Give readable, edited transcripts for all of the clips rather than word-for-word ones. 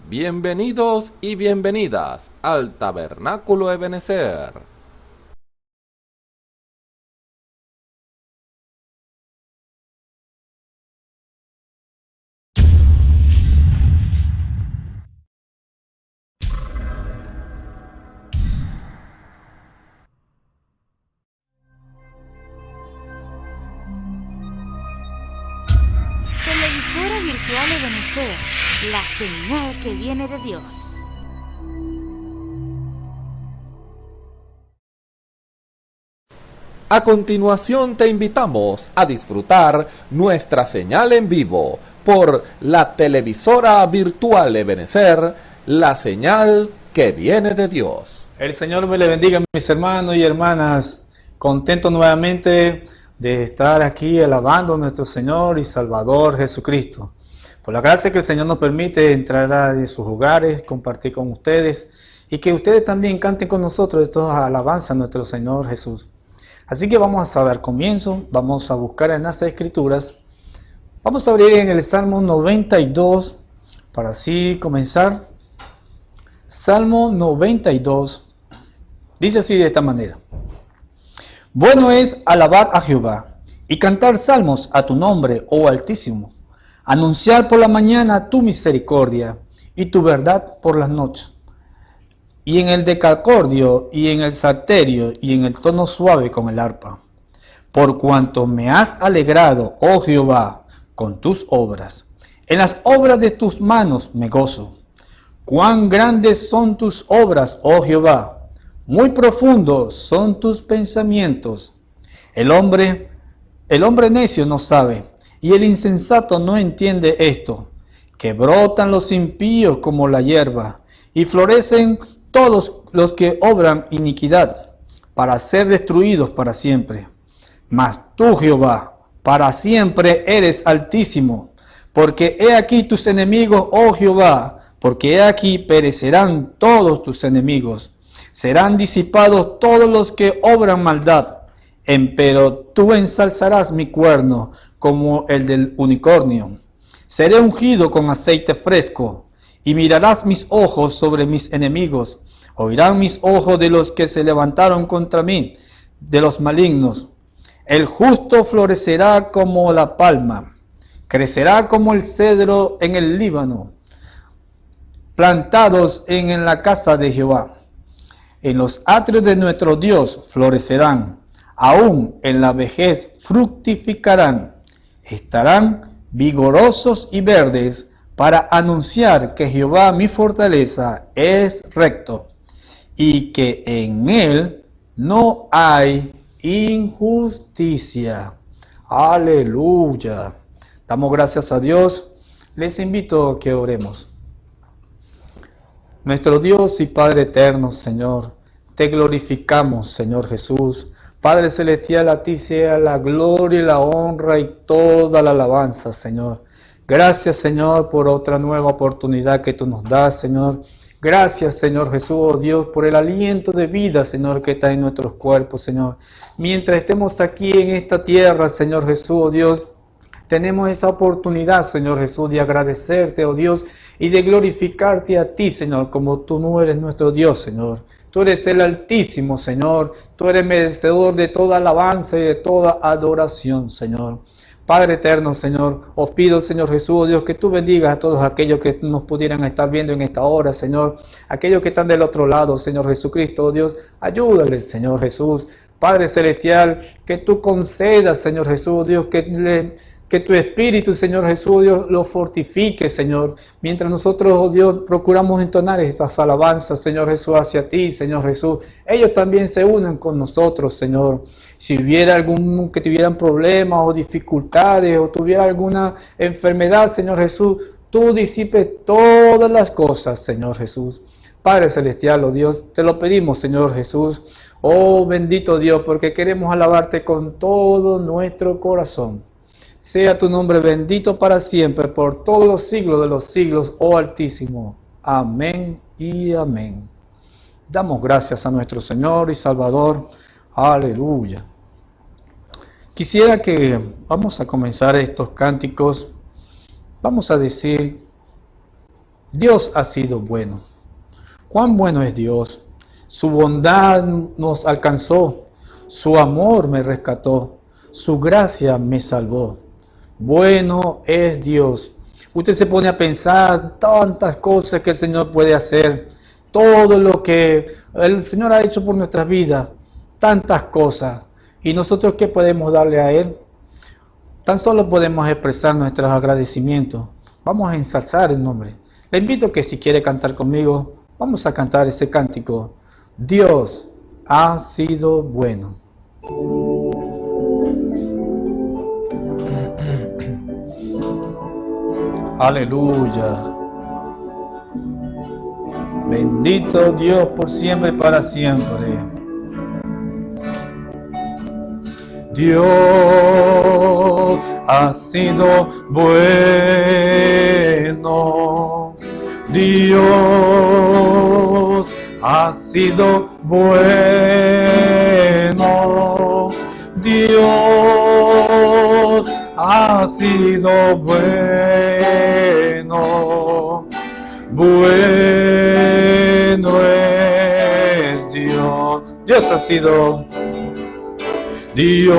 Bienvenidos y bienvenidas al Tabernáculo Ebenezer. Televisora virtual Ebenezer, la señal que viene de Dios. A continuación te invitamos a disfrutar nuestra señal en vivo por la televisora virtual Ebenezer, la señal que viene de Dios. El Señor me le bendiga, mis hermanos y hermanas. Contento nuevamente de estar aquí alabando a nuestro Señor y Salvador Jesucristo. Por la gracia que el Señor nos permite entrar a sus hogares, compartir con ustedes y que ustedes también canten con nosotros estas alabanzas a nuestro Señor Jesús. Así que vamos a dar comienzo, vamos a buscar en las Escrituras. Vamos a abrir en el Salmo 92 para así comenzar. Salmo 92 dice así de esta manera: Bueno es alabar a Jehová y cantar salmos a tu nombre, oh Altísimo, anunciar por la mañana tu misericordia y tu verdad por las noches, y en el decacordio y en el salterio y en el tono suave con el arpa. Por cuanto me has alegrado, oh Jehová, con tus obras, en las obras de tus manos me gozo. Cuán grandes son tus obras, oh Jehová, muy profundos son tus pensamientos. El hombre necio no sabe, y el insensato no entiende esto, que brotan los impíos como la hierba, y florecen todos los que obran iniquidad, para ser destruidos para siempre. Mas tú, Jehová, para siempre eres altísimo, porque he aquí tus enemigos, oh Jehová, porque he aquí perecerán todos tus enemigos, serán disipados todos los que obran maldad. Empero tú ensalzarás mi cuerno como el del unicornio. Seré ungido con aceite fresco, y mirarás mis ojos sobre mis enemigos. Oirán mis ojos de los que se levantaron contra mí, de los malignos. El justo florecerá como la palma, crecerá como el cedro en el Líbano, plantados en la casa de Jehová. En los atrios de nuestro Dios florecerán, aún en la vejez fructificarán, estarán vigorosos y verdes para anunciar que Jehová mi fortaleza es recto y que en él no hay injusticia. Aleluya. Damos gracias a Dios. Les invito a que oremos. Nuestro Dios y Padre eterno, Señor, te glorificamos, Señor Jesús. Padre celestial, a ti sea la gloria y la honra y toda la alabanza, Señor. Gracias, Señor, por otra nueva oportunidad que tú nos das, Señor. Gracias, Señor Jesús, oh Dios, por el aliento de vida, Señor, que está en nuestros cuerpos, Señor. Mientras estemos aquí en esta tierra, Señor Jesús, oh Dios, tenemos esa oportunidad, Señor Jesús, de agradecerte, oh Dios, y de glorificarte a ti, Señor, como tú no eres nuestro Dios, Señor. Tú eres el Altísimo, Señor. Tú eres merecedor de toda alabanza y de toda adoración, Señor. Padre eterno, Señor, os pido, Señor Jesús, oh Dios, que tú bendigas a todos aquellos que nos pudieran estar viendo en esta hora, Señor. Aquellos que están del otro lado, Señor Jesucristo, oh Dios, ayúdales, Señor Jesús. Padre celestial, que tú concedas, Señor Jesús, oh Dios, que tu Espíritu, Señor Jesús, Dios, lo fortifique, Señor. Mientras nosotros, oh Dios, procuramos entonar estas alabanzas, Señor Jesús, hacia ti, Señor Jesús. Ellos también se unen con nosotros, Señor. Si hubiera que tuvieran problemas o dificultades o tuviera alguna enfermedad, Señor Jesús, tú disipes todas las cosas, Señor Jesús. Padre celestial, oh Dios, te lo pedimos, Señor Jesús. Oh bendito Dios, porque queremos alabarte con todo nuestro corazón. Sea tu nombre bendito para siempre, por todos los siglos de los siglos, oh Altísimo. Amén y amén. Damos gracias a nuestro Señor y Salvador. Aleluya. Quisiera que vamos a comenzar estos cánticos. Vamos a decir Dios ha sido bueno. Cuán bueno es Dios. Su bondad nos alcanzó. Su amor me rescató. Su gracia me salvó. Bueno es Dios. Usted se pone a pensar tantas cosas que el Señor puede hacer. Todo lo que el Señor ha hecho por nuestras vidas. Tantas cosas. ¿Y nosotros qué podemos darle a Él? Tan solo podemos expresar nuestros agradecimientos. Vamos a ensalzar el nombre. Le invito a que si quiere cantar conmigo, vamos a cantar ese cántico. Dios ha sido bueno. Aleluya. Bendito Dios por siempre y para siempre. Dios ha sido bueno. Dios ha sido bueno. Dios ha sido bueno. Bueno es Dios. Dios ha sido. Dios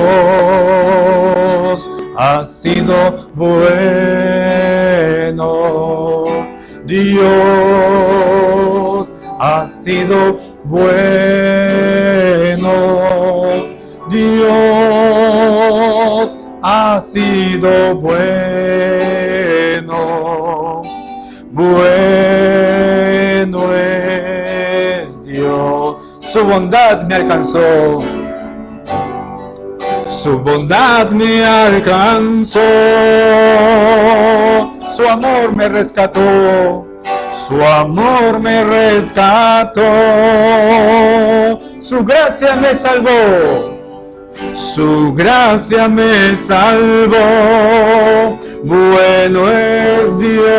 ha sido bueno. Dios ha sido bueno. Dios ha sido bueno. Bueno es Dios. Su bondad me alcanzó. Su bondad me alcanzó. Su amor me rescató. Su amor me rescató. Su gracia me salvó. Su gracia me salvó. Bueno es Dios.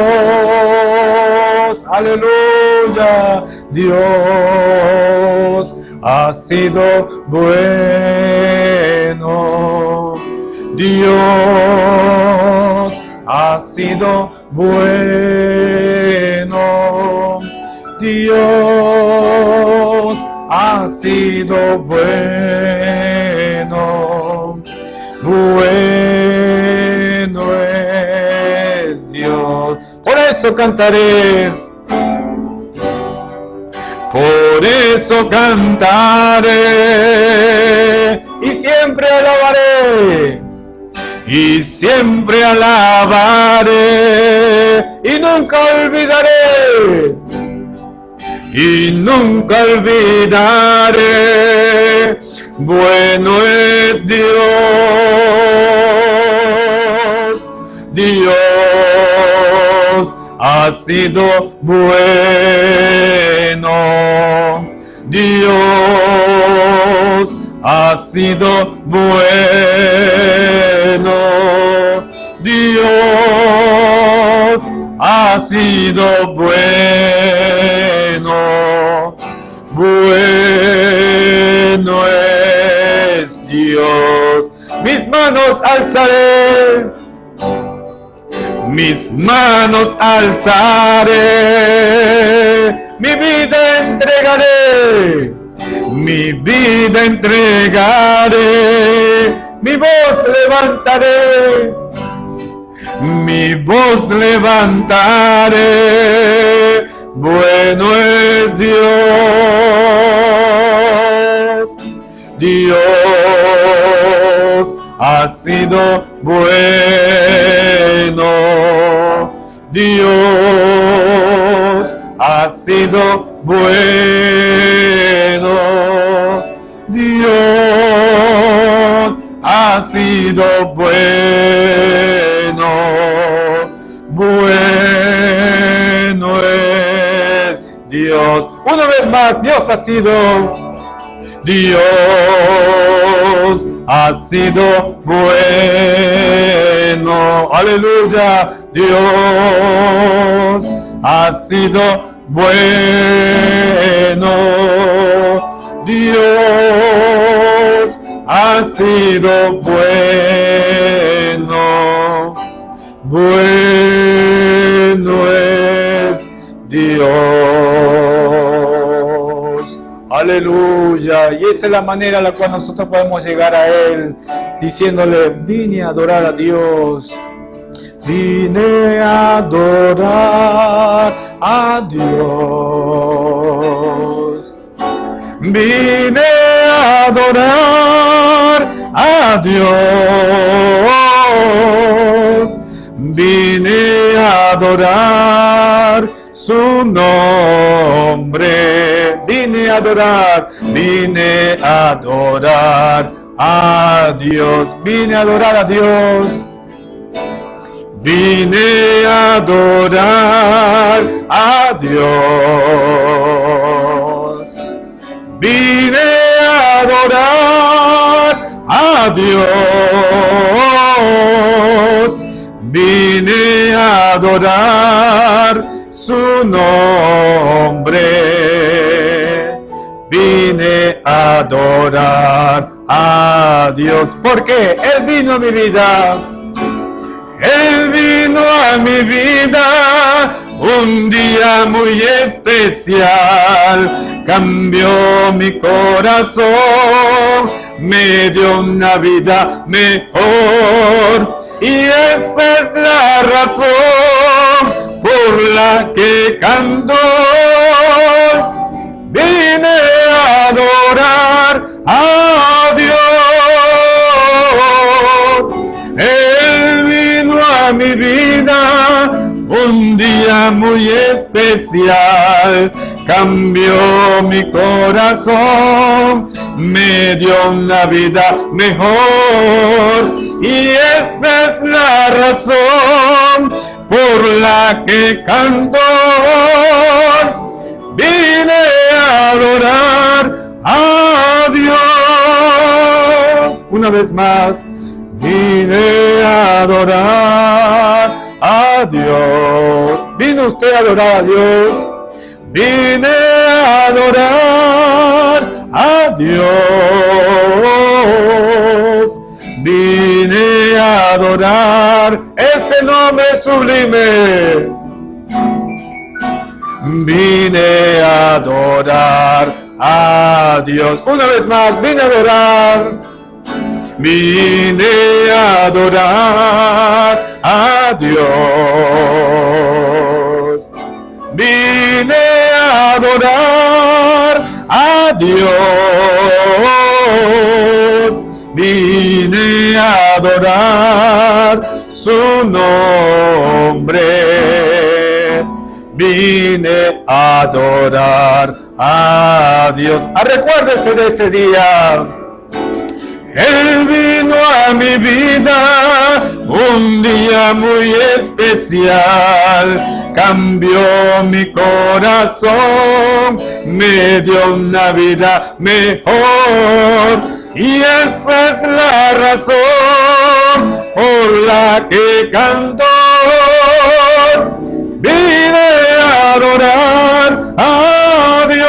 Aleluya. Dios ha sido bueno. Dios ha sido bueno. Dios ha sido bueno. Bueno es Dios. Por eso cantaré. Por eso cantaré y siempre alabaré. Y siempre alabaré y nunca olvidaré. Y nunca olvidaré. Bueno es Dios. Dios ha sido bueno. Dios ha sido bueno. Dios ha sido bueno. Bueno es Dios. Mis manos alzaré. Mis manos alzaré. Mi vida entregaré. Mi vida entregaré. Mi voz levantaré. Mi voz levantaré. Bueno es Dios. Dios ha sido bueno. Dios ha sido bueno. Dios ha sido bueno. Bueno es Dios. Una vez más, Dios ha sido. Dios ha sido bueno. Aleluya. Dios ha sido bueno. Dios ha sido bueno. Bueno es Dios. Aleluya. Y esa es la manera en la cual nosotros podemos llegar a Él, diciéndole, vine a adorar a Dios. Vine a adorar a Dios. Vine a adorar a Dios. Vine a adorar su nombre. Vine a adorar a Dios. Vine a adorar a Dios. Vine a adorar a Dios. Vine a adorar a Dios. Vine a adorar su nombre. Vine a adorar a Dios. Porque Él vino a mi vida. Él vino a mi vida un día muy especial, cambió mi corazón, me dio una vida mejor, y esa es la razón por la que canto. Vine a adorar a Dios. Él vino a mi vida un día muy especial, cambió mi corazón, me dio una vida mejor, y esa es la razón por la que canto. Vine a adorar a Dios. Una vez más. Vine a adorar a Dios. ¿Vino usted a adorar a Dios? Vine a adorar a Dios. Vine a adorar ese nombre sublime. Vine a adorar a Dios. Una vez más, vine a adorar. Vine a adorar a Dios. Vine a adorar a Dios. Vine a adorar su nombre. Vine a adorar a Dios. Recuérdese de ese día. Él vino a mi vida un día muy especial, cambió mi corazón, me dio una vida mejor, y esa es la razón por la que canto. Vine a adorar a Dios.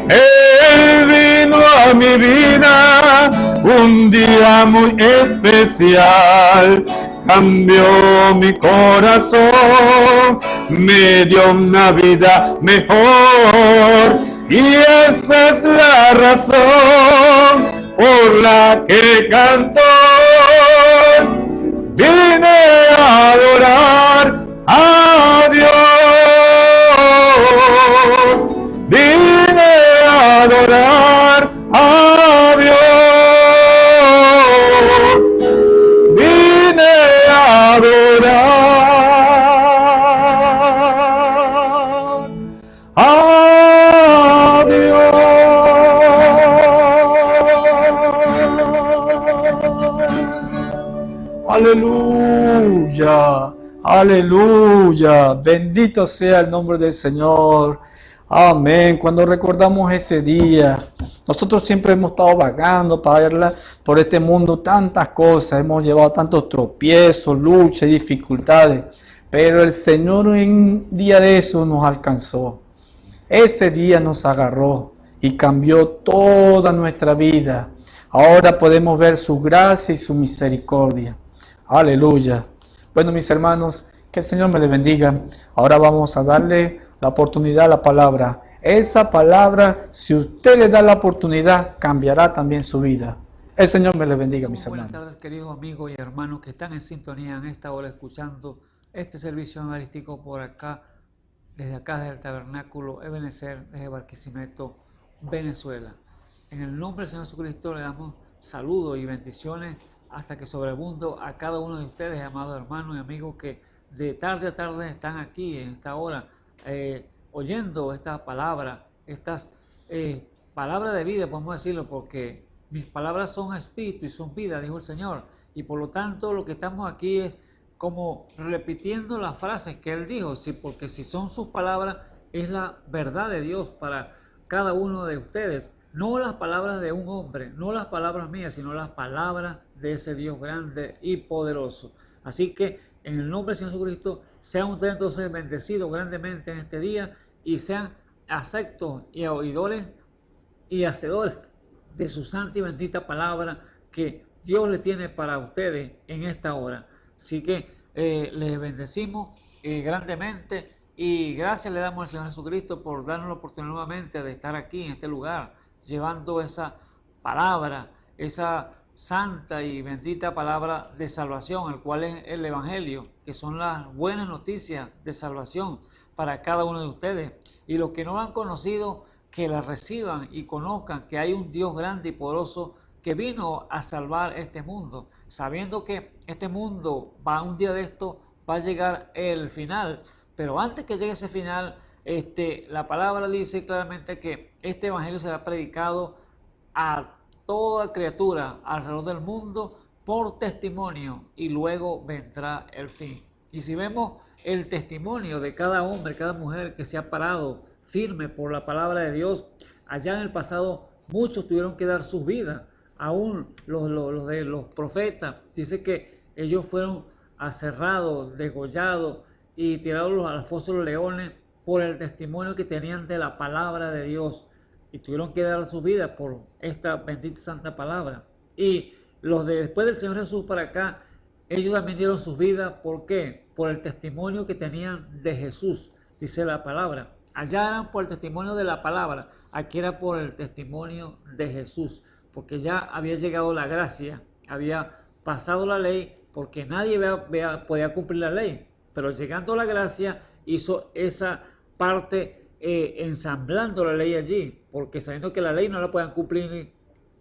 Él vino a mi vida un día muy especial, cambió mi corazón, me dio una vida mejor, y esa es la razón por la que canto. Vine a adorar a Dios. Vine a adorar a Dios. Vine a adorar a Dios. Aleluya, aleluya. Bendito sea el nombre del Señor. Amén. Cuando recordamos ese día, nosotros siempre hemos estado vagando por este mundo tantas cosas, hemos llevado tantos tropiezos, luchas y dificultades, pero el Señor en un día de eso nos alcanzó. Ese día nos agarró y cambió toda nuestra vida. Ahora podemos ver su gracia y su misericordia. Aleluya. Bueno, mis hermanos, Que el Señor me le bendiga. Ahora vamos a darle la oportunidad a la palabra. Esa palabra, si usted le da la oportunidad, cambiará también su vida. El Señor me le bendiga, mis hermanos. Buenas tardes, queridos amigos y hermanos que están en sintonía en esta hora escuchando este servicio eucarístico por acá, desde acá del Tabernáculo Ebenecer de Barquisimeto, Venezuela. En el nombre del Señor Jesucristo le damos saludos y bendiciones hasta que sobreabundo a cada uno de ustedes, amados hermanos y amigos que de tarde a tarde están aquí en esta hora oyendo estas palabras, palabras de vida, podemos decirlo, porque mis palabras son espíritu y son vida, dijo el Señor, y por lo tanto lo que estamos aquí es como repitiendo las frases que Él dijo, sí, porque si son sus palabras, es la verdad de Dios para cada uno de ustedes, no las palabras de un hombre, no las palabras mías, sino las palabras de ese Dios grande y poderoso. Así que en el nombre del Señor Jesucristo, sean ustedes entonces bendecidos grandemente en este día y sean aceptos y oidores y hacedores de su santa y bendita palabra que Dios le tiene para ustedes en esta hora. Así que les bendecimos grandemente y gracias le damos al Señor Jesucristo por darnos la oportunidad nuevamente de estar aquí en este lugar, llevando esa palabra, esa santa y bendita palabra de salvación, el cual es el Evangelio, que son las buenas noticias de salvación para cada uno de ustedes. Y los que no lo han conocido, que la reciban y conozcan que hay un Dios grande y poderoso que vino a salvar este mundo, sabiendo que este mundo un día de esto va a llegar el final, pero antes que llegue ese final, la palabra dice claramente que este evangelio será predicado a toda criatura alrededor del mundo por testimonio y luego vendrá el fin. Y si vemos el testimonio de cada hombre, cada mujer que se ha parado firme por la palabra de Dios, allá en el pasado muchos tuvieron que dar sus vidas, aún los de los profetas, dice que ellos fueron aserrados, degollados y tirados al foso de los leones por el testimonio que tenían de la palabra de Dios y tuvieron que dar su vida por esta bendita santa palabra. Y los de después del Señor Jesús para acá, ellos también dieron sus vidas, ¿por qué? Por el testimonio que tenían de Jesús, dice la palabra. Allá eran por el testimonio de la palabra, aquí era por el testimonio de Jesús, porque ya había llegado la gracia, había pasado la ley, porque nadie podía cumplir la ley, pero llegando la gracia hizo esa parte ensamblando la ley allí, porque sabiendo que la ley no la podían cumplir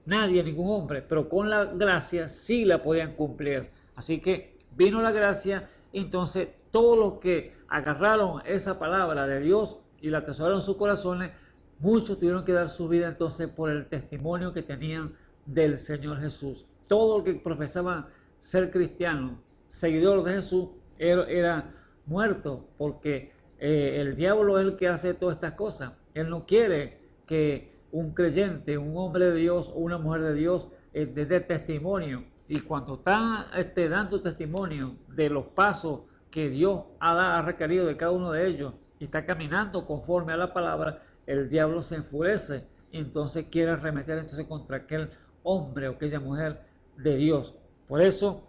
nadie, ningún hombre, pero con la gracia sí la podían cumplir. Así que vino la gracia, entonces todos los que agarraron esa palabra de Dios y la atesoraron en sus corazones, muchos tuvieron que dar su vida entonces por el testimonio que tenían del Señor Jesús. Todo el que profesaban ser cristiano, seguidor de Jesús, era muerto, porque el diablo es el que hace todas estas cosas. Él no quiere que un creyente, un hombre de Dios o una mujer de Dios dé testimonio. Y cuando están dando testimonio de los pasos que Dios ha requerido de cada uno de ellos y está caminando conforme a la palabra, el diablo se enfurece y entonces quiere arremeter entonces contra aquel hombre o aquella mujer de Dios. Por eso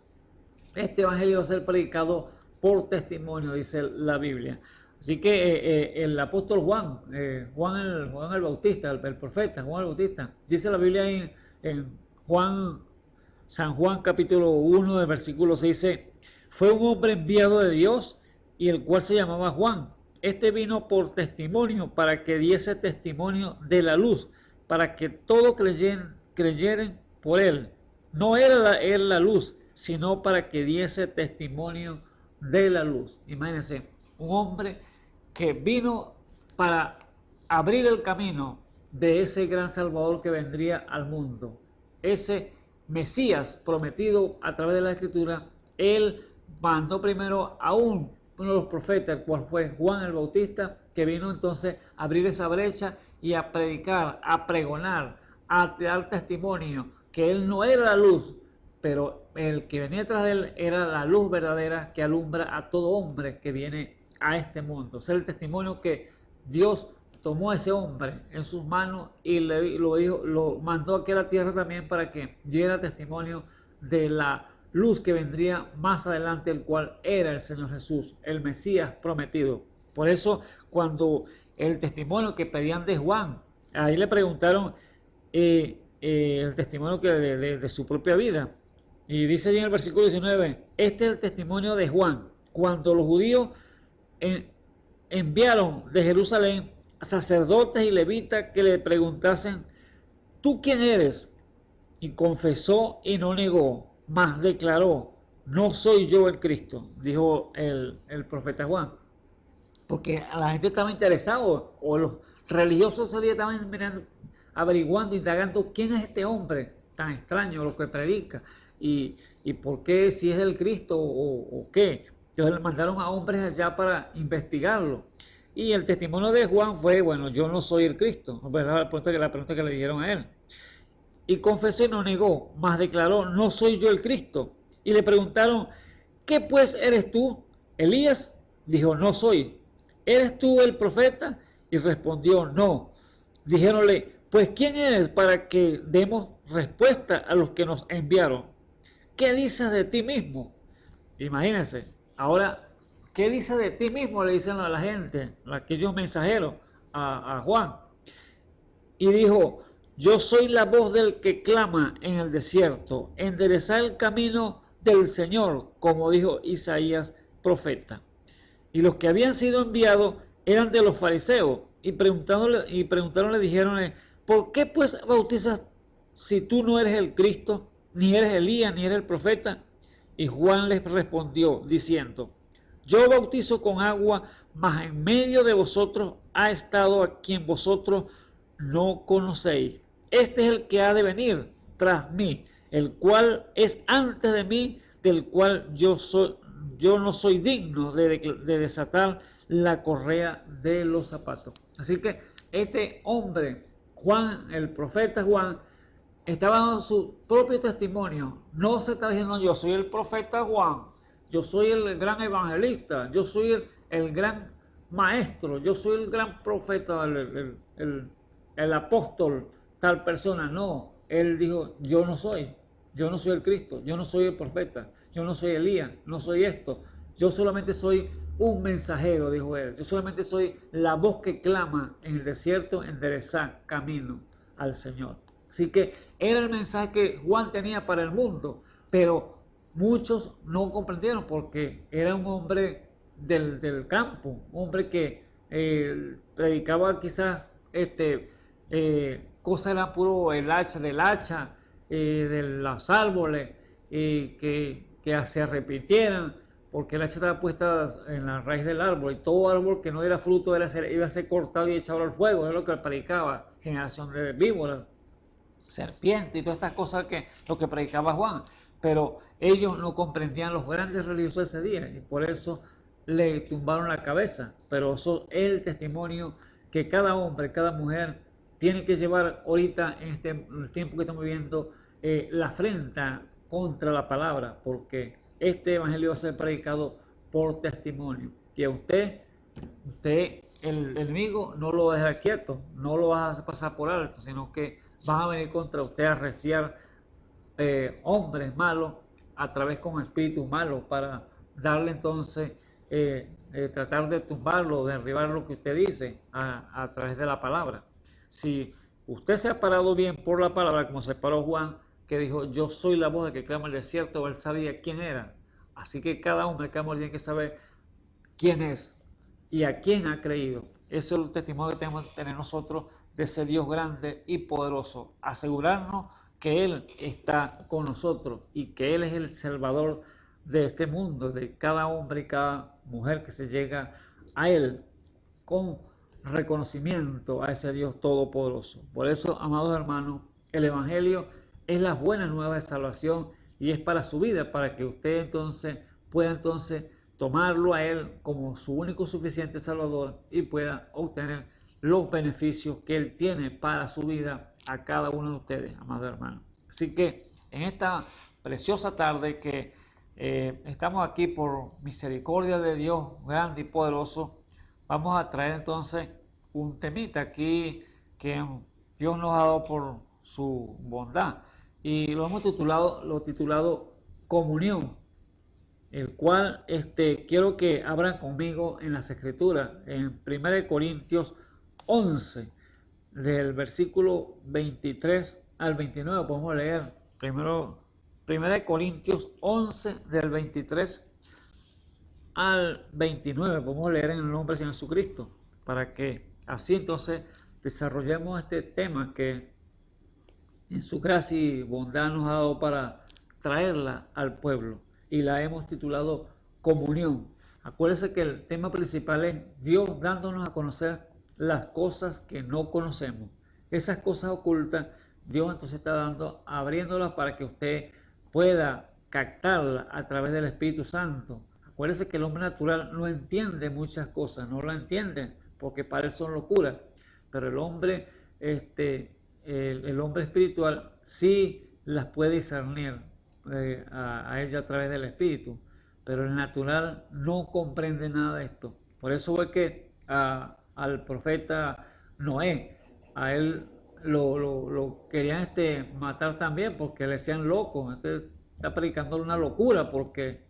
este evangelio va a ser predicado por testimonio, dice la Biblia. Así que el apóstol Juan el Bautista, el profeta Juan el Bautista, dice la Biblia en San Juan capítulo 1, del versículo 6, dice: fue un hombre enviado de Dios y el cual se llamaba Juan. Este vino por testimonio, para que diese testimonio de la luz, para que todos creyeren por él. No era él la luz, sino para que diese testimonio de la luz. Imagínense, un hombre que vino para abrir el camino de ese gran Salvador que vendría al mundo. Ese Mesías prometido a través de la Escritura, él mandó primero a uno de los profetas, el cual fue Juan el Bautista, que vino entonces a abrir esa brecha y a predicar, a pregonar, a dar testimonio que él no era la luz, pero el que venía tras de él era la luz verdadera que alumbra a todo hombre que viene a este mundo. O sea, el testimonio que Dios tomó a ese hombre en sus manos y lo mandó aquí a la tierra también para que diera testimonio de la luz que vendría más adelante, el cual era el Señor Jesús, el Mesías prometido. Por eso, cuando el testimonio que pedían de Juan, ahí le preguntaron el testimonio de su propia vida. Y dice allí en el versículo 19, este es el testimonio de Juan, cuando los judíos enviaron de Jerusalén sacerdotes y levitas que le preguntasen, ¿tú quién eres? Y confesó y no negó, mas declaró, no soy yo el Cristo, dijo el profeta Juan. Porque a la gente estaba interesado, o los religiosos estaban mirando, averiguando, indagando quién es este hombre tan extraño, lo que predica, y por qué, si es el Cristo o qué. Entonces le mandaron a hombres allá para investigarlo. Y el testimonio de Juan fue, bueno, yo no soy el Cristo, la pregunta que le dijeron a él. Y confesó y no negó, mas declaró, no soy yo el Cristo. Y le preguntaron, ¿qué pues eres tú? Elías dijo, no soy. ¿Eres tú el profeta? Y respondió, no. Dijéronle, pues ¿quién eres para que demos respuesta a los que nos enviaron? ¿Qué dices de ti mismo? Imagínense, ahora, ¿qué dices de ti mismo? Le dicen a la gente, a aquellos mensajeros, a Juan. Y dijo, yo soy la voz del que clama en el desierto, enderezar el camino del Señor, como dijo Isaías profeta. Y los que habían sido enviados eran de los fariseos, y preguntaron, le dijeron, ¿por qué pues bautizas si tú no eres el Cristo, ni eres Elías, ni eres el profeta? Y Juan les respondió, diciendo, yo bautizo con agua, mas en medio de vosotros ha estado a quien vosotros no conocéis. Este es el que ha de venir tras mí, el cual es antes de mí, del cual yo no soy digno de desatar la correa de los zapatos. Así que este hombre, Juan, el profeta Juan, estaba dando su propio testimonio. No se está diciendo, yo soy el profeta Juan, yo soy el gran evangelista, yo soy el gran maestro, yo soy el gran profeta, el apóstol, tal persona. No, él dijo, yo no soy el Cristo, yo no soy el profeta, yo no soy Elías, no soy esto, yo solamente soy un mensajero, dijo él, yo solamente soy la voz que clama en el desierto, enderezar camino al Señor. Así que era el mensaje que Juan tenía para el mundo, pero muchos no comprendieron porque era un hombre del campo, un hombre que predicaba quizás cosas eran puro del hacha, de los árboles, que se repitieran, porque el hacha estaba puesta en la raíz del árbol, y todo árbol que no diera fruto iba a ser cortado y echado al fuego. Es lo que predicaba, generación de víboras, serpiente y todas estas cosas, lo que predicaba Juan. Pero ellos no comprendían, los grandes religiosos de ese día, y por eso le tumbaron la cabeza. Pero eso es el testimonio que cada hombre, cada mujer tiene que llevar ahorita en el tiempo que estamos viviendo, la afrenta contra la palabra, porque este evangelio va a ser predicado por testimonio. Y a usted, el enemigo no lo va a dejar quieto, no lo va a pasar por alto, sino que van a venir contra usted a arreciar hombres malos a través con espíritus malos para darle entonces, tratar de tumbarlo, derribar lo que usted dice a través de la palabra. Si usted se ha parado bien por la palabra, como se paró Juan, que dijo, yo soy la voz de que clama el desierto, él sabía quién era. Así que cada hombre, cada mujer tiene que saber quién es y a quién ha creído. Eso es el testimonio que tenemos que tener nosotros de ese Dios grande y poderoso. Asegurarnos que Él está con nosotros y que Él es el Salvador de este mundo, de cada hombre y cada mujer que se llega a Él con reconocimiento a ese Dios todopoderoso. Por eso, amados hermanos, el Evangelio es la buena nueva de salvación y es para su vida, para que usted entonces pueda tomarlo a Él como su único suficiente Salvador y pueda obtener los beneficios que Él tiene para su vida a cada uno de ustedes, amados hermanos. Así que en esta preciosa tarde que estamos aquí por misericordia de Dios grande y poderoso, vamos a traer entonces un temita aquí que Dios nos ha dado por su bondad, y lo hemos titulado comunión, el cual quiero que abran conmigo en las Escrituras, en 1 Corintios 11, del versículo 23 al 29, podemos leer primero 1 Corintios 11, del 23 al 29, podemos leer en el nombre del Señor Jesucristo, para que así entonces desarrollemos este tema que en su gracia y bondad nos ha dado para traerla al pueblo, y la hemos titulado Comunión. Acuérdense que el tema principal es Dios dándonos a conocer las cosas que no conocemos. Esas cosas ocultas, Dios entonces está abriéndolas para que usted pueda captarlas a través del Espíritu Santo. Acuérdense que el hombre natural no entiende muchas cosas, no lo entiende porque para él son locuras, pero el hombre, el hombre espiritual sí las puede discernir a ella a través del Espíritu, pero el natural no comprende nada de esto. Por eso es que al profeta Noé, a él lo querían matar también porque le decían loco. Está predicando una locura porque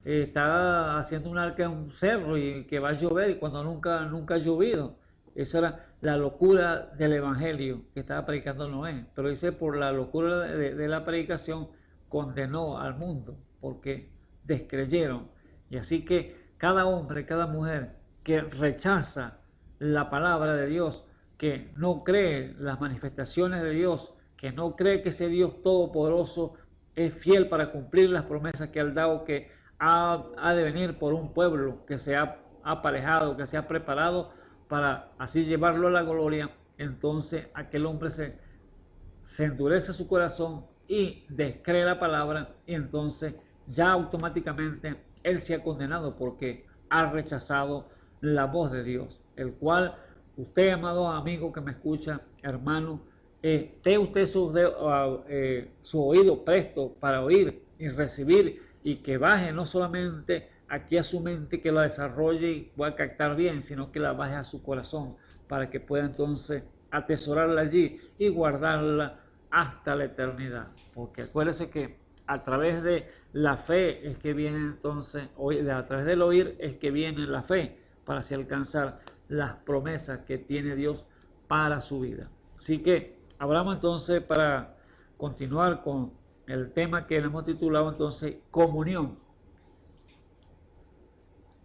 está haciendo un arca en un cerro y que va a llover y cuando nunca ha llovido. Esa era la locura del evangelio que estaba predicando Noé. Pero dice, por la locura de la predicación condenó al mundo porque descreyeron. Y así que cada hombre, cada mujer que rechaza la palabra de Dios, que no cree las manifestaciones de Dios, que no cree que ese Dios todopoderoso es fiel para cumplir las promesas que ha dado, que ha de venir por un pueblo que se ha aparejado, que se ha preparado para así llevarlo a la gloria, entonces aquel hombre se endurece su corazón y descree la palabra, y entonces ya automáticamente él se ha condenado porque ha rechazado la voz de Dios, el cual usted, amado amigo que me escucha, hermano, esté usted su oído presto para oír y recibir, y que baje no solamente aquí a su mente, que la desarrolle y pueda captar bien, sino que la baje a su corazón para que pueda entonces atesorarla allí y guardarla hasta la eternidad. Porque acuérdese que a través de la fe es que viene entonces, a través del oír es que viene la fe para así alcanzar las promesas que tiene Dios para su vida. Así que hablamos entonces, para continuar con el tema que le hemos titulado entonces comunión,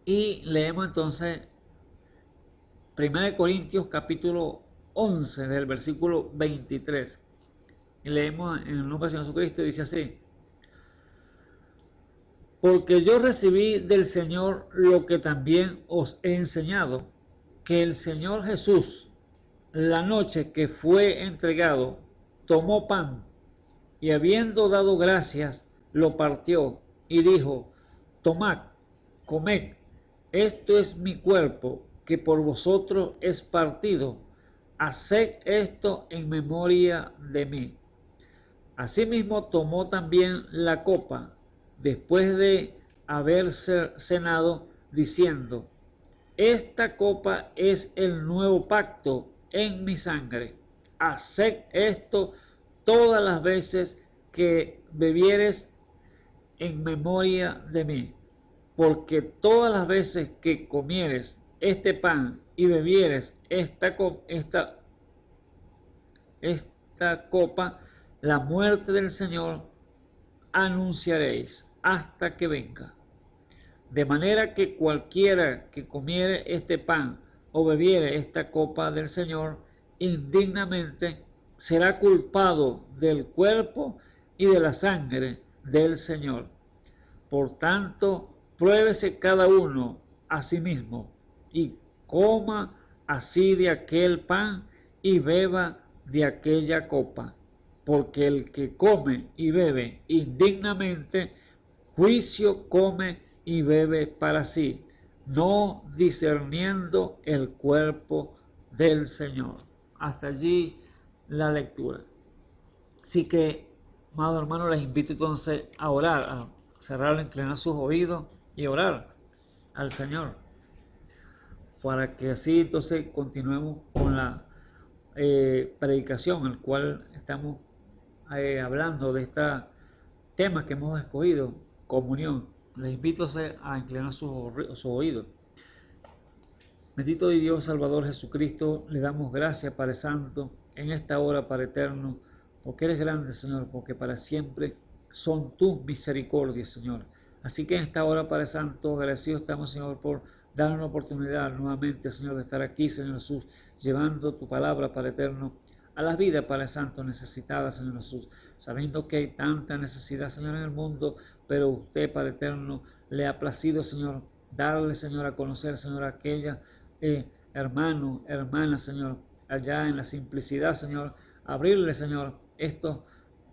y leemos entonces 1 Corintios capítulo 11 del versículo 23, y leemos en el nombre del Señor Jesucristo, y dice así: porque yo recibí del Señor lo que también os he enseñado, que el Señor Jesús, la noche que fue entregado, tomó pan, y habiendo dado gracias, lo partió, y dijo: tomad, comed, esto es mi cuerpo, que por vosotros es partido, haced esto en memoria de mí. Asimismo tomó también la copa, después de haber cenado, diciendo: esta copa es el nuevo pacto en mi sangre. Haced esto todas las veces que bebieres en memoria de mí. Porque todas las veces que comieres este pan y bebieres esta copa, la muerte del Señor anunciaréis hasta que venga. De manera que cualquiera que comiere este pan o bebiere esta copa del Señor indignamente será culpado del cuerpo y de la sangre del Señor. Por tanto, pruébese cada uno a sí mismo y coma así de aquel pan y beba de aquella copa. Porque el que come y bebe indignamente, juicio come y bebe para sí, no discerniendo el cuerpo del Señor. Hasta allí la lectura. Así que, amado hermano, les invito entonces a orar, a cerrar, inclinar sus oídos y orar al Señor, para que así entonces continuemos con la predicación, el cual estamos hablando de esta tema que hemos escogido, comunión. Les invito a inclinar su oído. Bendito Dios, Salvador Jesucristo, le damos gracias, Padre Santo, en esta hora, Padre Eterno, porque eres grande, Señor, porque para siempre son tus misericordias, Señor. Así que en esta hora, Padre Santo, agradecidos estamos, Señor, por darnos la oportunidad nuevamente, Señor, de estar aquí, Señor Jesús, llevando tu palabra, Padre Eterno, a las vidas, Padre Santo, necesitadas, Señor Jesús, sabiendo que hay tanta necesidad, Señor, en el mundo, pero usted, Padre Eterno, le ha placido, Señor, darle, Señor, a conocer, Señor, a aquella hermano, hermana, Señor, allá en la simplicidad, Señor, abrirle, Señor, estos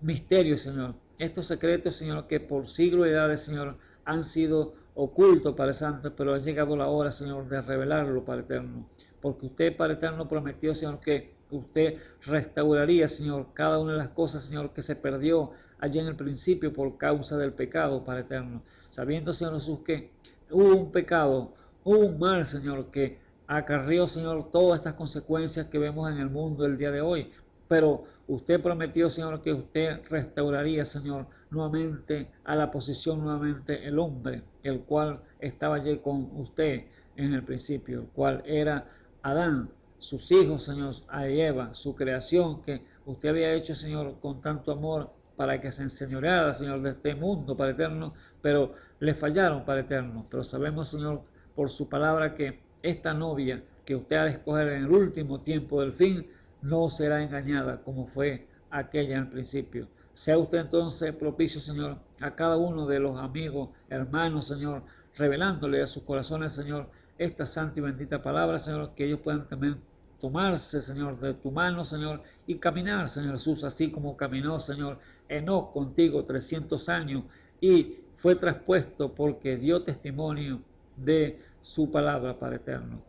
misterios, Señor, estos secretos, Señor, que por siglos y edades, Señor, han sido ocultos, Padre Santo, pero ha llegado la hora, Señor, de revelarlo, Padre Eterno, porque usted, Padre Eterno, prometió, Señor, que usted restauraría, Señor, cada una de las cosas, Señor, que se perdió allá en el principio por causa del pecado, Padre Eterno, sabiendo, Señor Jesús, que hubo un pecado, hubo un mal, Señor, que acarrió, Señor, todas estas consecuencias que vemos en el mundo el día de hoy. Pero usted prometió, Señor, que usted restauraría, Señor, nuevamente a la posición, nuevamente el hombre, el cual estaba allí con usted en el principio, el cual era Adán, sus hijos, Señor, a Eva, su creación que usted había hecho, Señor, con tanto amor para que se enseñoreara, Señor, de este mundo, Padre Eterno, pero le fallaron, Padre Eterno. Pero sabemos, Señor, por su palabra que esta novia que usted ha de escoger en el último tiempo del fin no será engañada como fue aquella en el principio. Sea usted entonces propicio, Señor, a cada uno de los amigos, hermanos, Señor, revelándole a sus corazones, Señor, esta santa y bendita palabra, Señor, que ellos puedan también tomarse, Señor, de tu mano, Señor, y caminar, Señor Jesús, así como caminó, Señor, Enoc contigo 300 años y fue traspuesto porque dio testimonio de su palabra, Padre Eterno.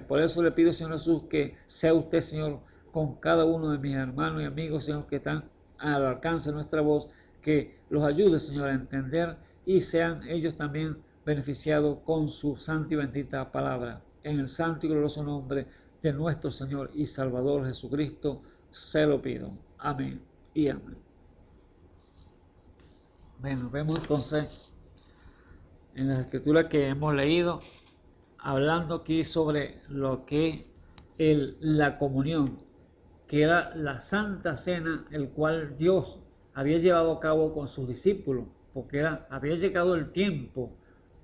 Por eso le pido, Señor Jesús, que sea usted, Señor, con cada uno de mis hermanos y amigos, Señor, que están al alcance de nuestra voz, que los ayude, Señor, a entender y sean ellos también beneficiados con su santa y bendita palabra. En el santo y glorioso nombre de nuestro Señor y Salvador Jesucristo, se lo pido. Amén y amén. Bueno, vemos entonces en la escritura que hemos leído, hablando aquí sobre lo que es la comunión, que era la Santa Cena, el cual Dios había llevado a cabo con sus discípulos, porque había llegado el tiempo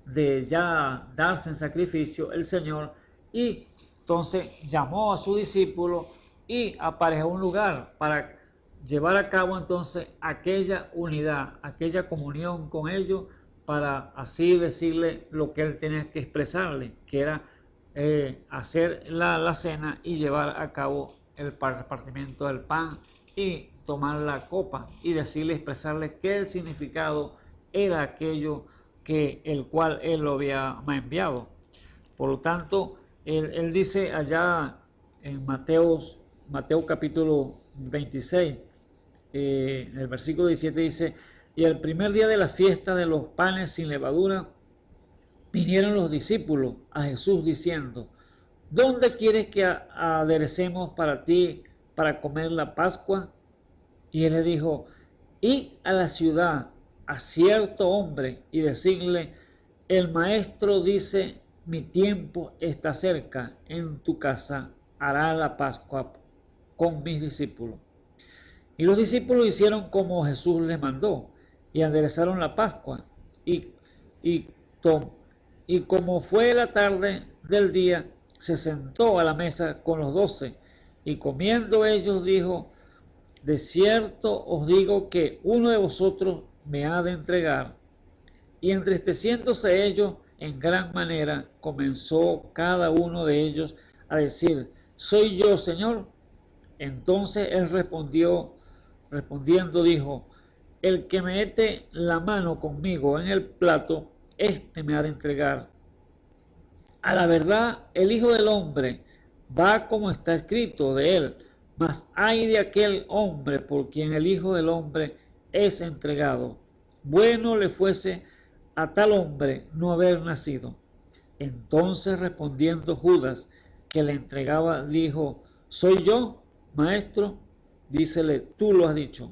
de ya darse en sacrificio el Señor, y entonces llamó a sus discípulos y aparejó un lugar para llevar a cabo entonces aquella unidad, aquella comunión con ellos, para así decirle lo que él tenía que expresarle, que era hacer la cena y llevar a cabo el repartimiento del pan y tomar la copa y decirle, expresarle que el significado era aquello que el cual él lo había enviado. Por lo tanto, él dice allá en Mateo capítulo 26, el versículo 17 dice: y el primer día de la fiesta de los panes sin levadura, vinieron los discípulos a Jesús diciendo: ¿dónde quieres que aderecemos para ti para comer la Pascua? Y él le dijo: id a la ciudad a cierto hombre y decirle: el maestro dice, mi tiempo está cerca, en tu casa hará la Pascua con mis discípulos. Y los discípulos hicieron como Jesús les mandó y aderezaron la Pascua. Y como fue la tarde del día, se sentó a la mesa con los 12, y comiendo ellos dijo: de cierto os digo que uno de vosotros me ha de entregar. Y entristeciéndose ellos en gran manera, comenzó cada uno de ellos a decir: ¿soy yo, Señor? Entonces él respondiendo dijo: el que mete la mano conmigo en el plato, éste me ha de entregar. A la verdad, el Hijo del Hombre va como está escrito de él, mas ay de aquel hombre por quien el Hijo del Hombre es entregado. Bueno le fuese a tal hombre no haber nacido. Entonces respondiendo Judas, que le entregaba, dijo: ¿soy yo, maestro? Dícele: tú lo has dicho.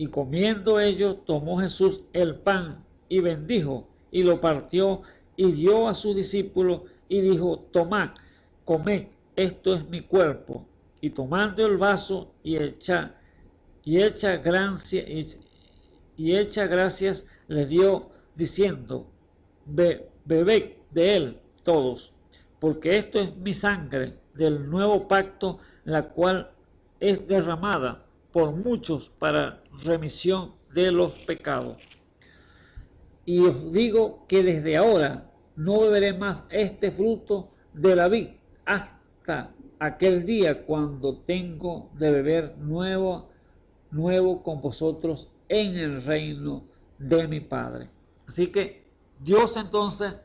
Y comiendo ellos, tomó Jesús el pan y bendijo, y lo partió y dio a sus discípulos y dijo: tomad, comed, esto es mi cuerpo. Y tomando el vaso y hecha gracias, le dio, diciendo: bebed de él todos, porque esto es mi sangre del nuevo pacto, la cual es derramada por muchos para remisión de los pecados. Y os digo que desde ahora no beberé más este fruto de la vid hasta aquel día cuando tengo de beber nuevo con vosotros en el reino de mi Padre. Así que Dios entonces,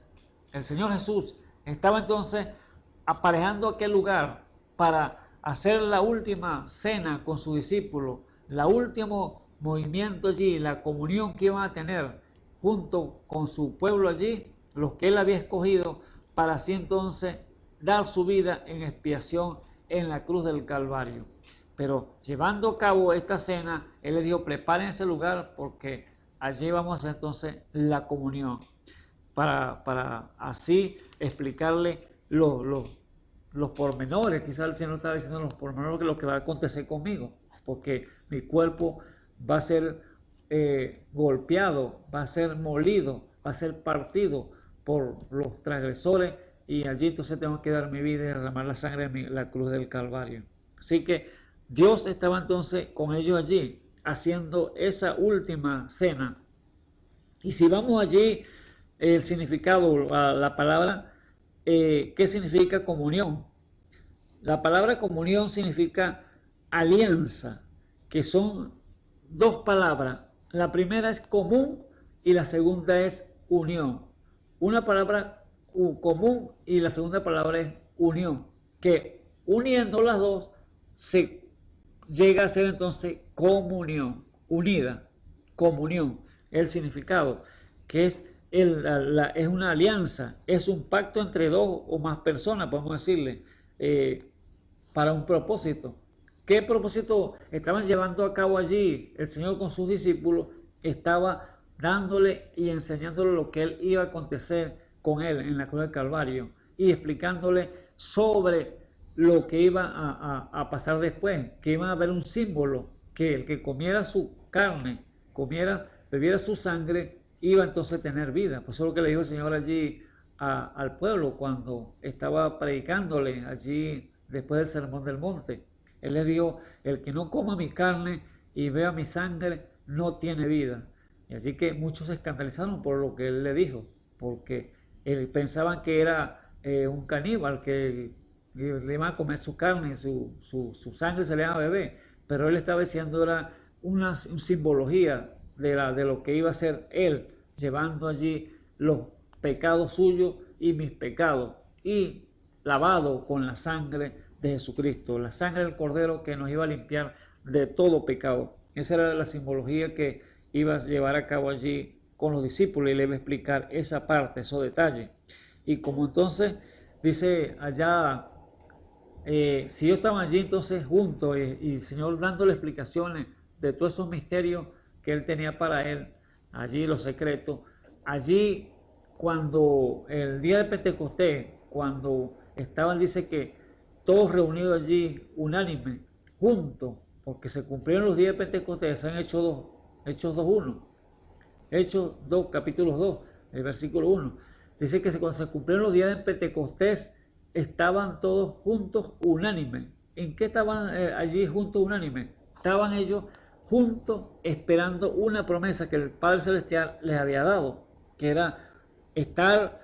el Señor Jesús, estaba entonces aparejando aquel lugar para hacer la última cena con sus discípulos, la último movimiento allí, la comunión que iban a tener junto con su pueblo allí, los que él había escogido, para así entonces dar su vida en expiación en la cruz del Calvario. Pero llevando a cabo esta cena, él les dijo: preparen ese lugar porque allí vamos a hacer entonces la comunión, para así explicarle los pormenores. Quizás el Señor estaba diciendo los pormenores de lo que va a acontecer conmigo, porque mi cuerpo va a ser golpeado, va a ser molido, va a ser partido por los transgresores, y allí entonces tengo que dar mi vida y derramar la sangre en la cruz del Calvario. Así que Dios estaba entonces con ellos allí, haciendo esa última cena. Y si vamos allí, el significado, la palabra, ¿qué significa comunión? La palabra comunión significa alianza, que son dos palabras. La primera es común y la segunda es unión. Una palabra común y la segunda palabra es unión, que uniendo las dos se llega a ser entonces comunión, unida, comunión. El significado, que es es una alianza, es un pacto entre dos o más personas, podemos decirle, para un propósito. ¿Qué propósito estaban llevando a cabo allí? El Señor con sus discípulos estaba dándole y enseñándole lo que él iba a acontecer con él en la cruz del Calvario, y explicándole sobre lo que iba a pasar después, que iba a haber un símbolo, que el que comiera su carne, bebiera su sangre, iba entonces a tener vida. Pues eso es lo que le dijo el Señor allí al pueblo cuando estaba predicándole allí después del Sermón del Monte. Él le dijo: el que no coma mi carne y beba mi sangre no tiene vida. Y así que muchos se escandalizaron por lo que él le dijo, porque pensaban que era un caníbal, que le iban a comer su carne y su sangre se le iba a beber. Pero él estaba diciendo era una simbología de lo que iba a ser él, llevando allí los pecados suyos y mis pecados, y lavado con la sangre de Jesucristo, la sangre del Cordero que nos iba a limpiar de todo pecado. Esa era la simbología que iba a llevar a cabo allí con los discípulos, y le iba a explicar esa parte, esos detalles. Y como entonces dice allá, si ellos estaban allí entonces juntos, y el Señor dándole explicaciones de todos esos misterios que él tenía para él, allí los secretos, allí cuando el día de Pentecostés, cuando estaban, dice que todos reunidos allí, unánime, juntos, porque se cumplieron los días de Pentecostés, se han hecho Hechos 2.1, Hechos 2, capítulo 2, el versículo 1, dice que cuando se cumplieron los días de Pentecostés, estaban todos juntos, unánime. ¿En qué estaban allí juntos, unánime? Estaban ellos juntos esperando una promesa que el Padre Celestial les había dado, que era estar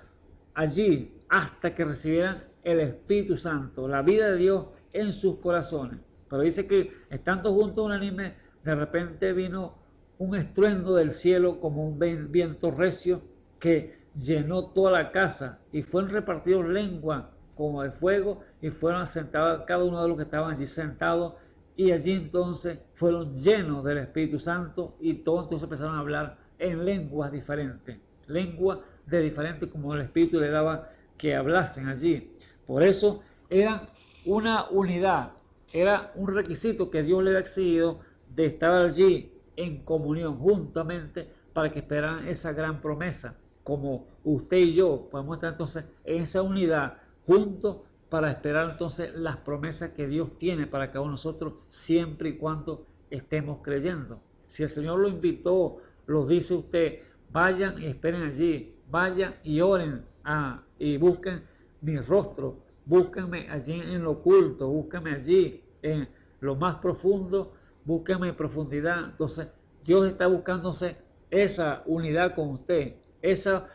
allí hasta que recibieran el Espíritu Santo, la vida de Dios en sus corazones. Pero dice que estando juntos unánime, de repente vino un estruendo del cielo como un viento recio que llenó toda la casa, y fueron repartidos lenguas como de fuego, y fueron sentados cada uno de los que estaban allí sentados, y allí entonces fueron llenos del Espíritu Santo, y todos entonces empezaron a hablar en lenguas diferentes, lenguas de diferentes como el Espíritu le daba que hablasen allí. Por eso era una unidad, era un requisito que Dios le había exigido de estar allí en comunión juntamente para que esperaran esa gran promesa. Como usted y yo podemos estar entonces en esa unidad juntos para esperar entonces las promesas que Dios tiene para cada uno de nosotros siempre y cuando estemos creyendo. Si el Señor lo invitó, lo dice usted, vayan y esperen allí, vayan y oren y busquen mi rostro, búsquenme allí en lo oculto, búsquenme allí en lo más profundo, búsquenme en profundidad. Entonces Dios está buscándose esa unidad con usted, esa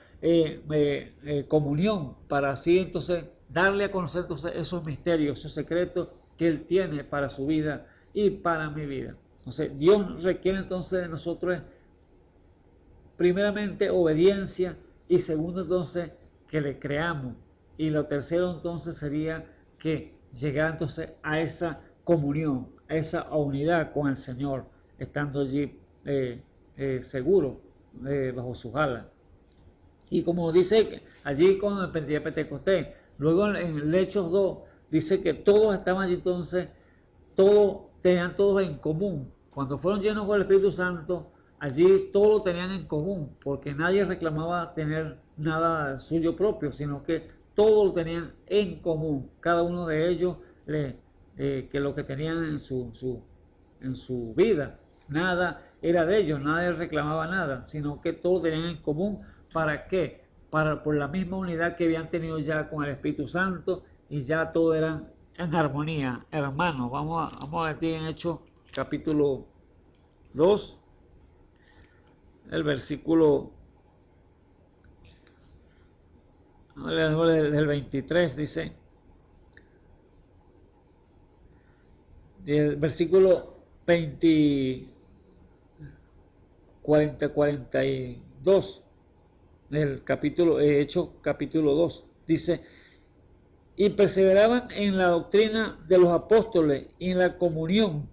comunión, para así entonces darle a conocer entonces esos misterios, esos secretos que Él tiene para su vida y para mi vida. Entonces Dios requiere entonces de nosotros primeramente obediencia, y segundo entonces que le creamos, y lo tercero entonces sería que llegar entonces a esa comunión, a esa unidad con el Señor, estando allí seguro bajo sus alas. Y como dice allí con el día de Pentecostés, luego en Hechos 2 dice que todos estaban allí entonces, tenían todos en común. Cuando fueron llenos con el Espíritu Santo, allí todos lo tenían en común, porque nadie reclamaba tener nada suyo propio, sino que todos lo tenían en común. Cada uno de ellos que lo que tenían en su vida, nada era de ellos, nadie reclamaba nada, sino que todos tenían en común. ¿Para qué? Por la misma unidad que habían tenido ya con el Espíritu Santo, y ya todo era en armonía. Hermanos, vamos a ver en Hechos capítulo 2, el versículo del 23 dice, del versículo 42 del capítulo Hechos capítulo 2, dice: y perseveraban en la doctrina de los apóstoles, y en la comunión,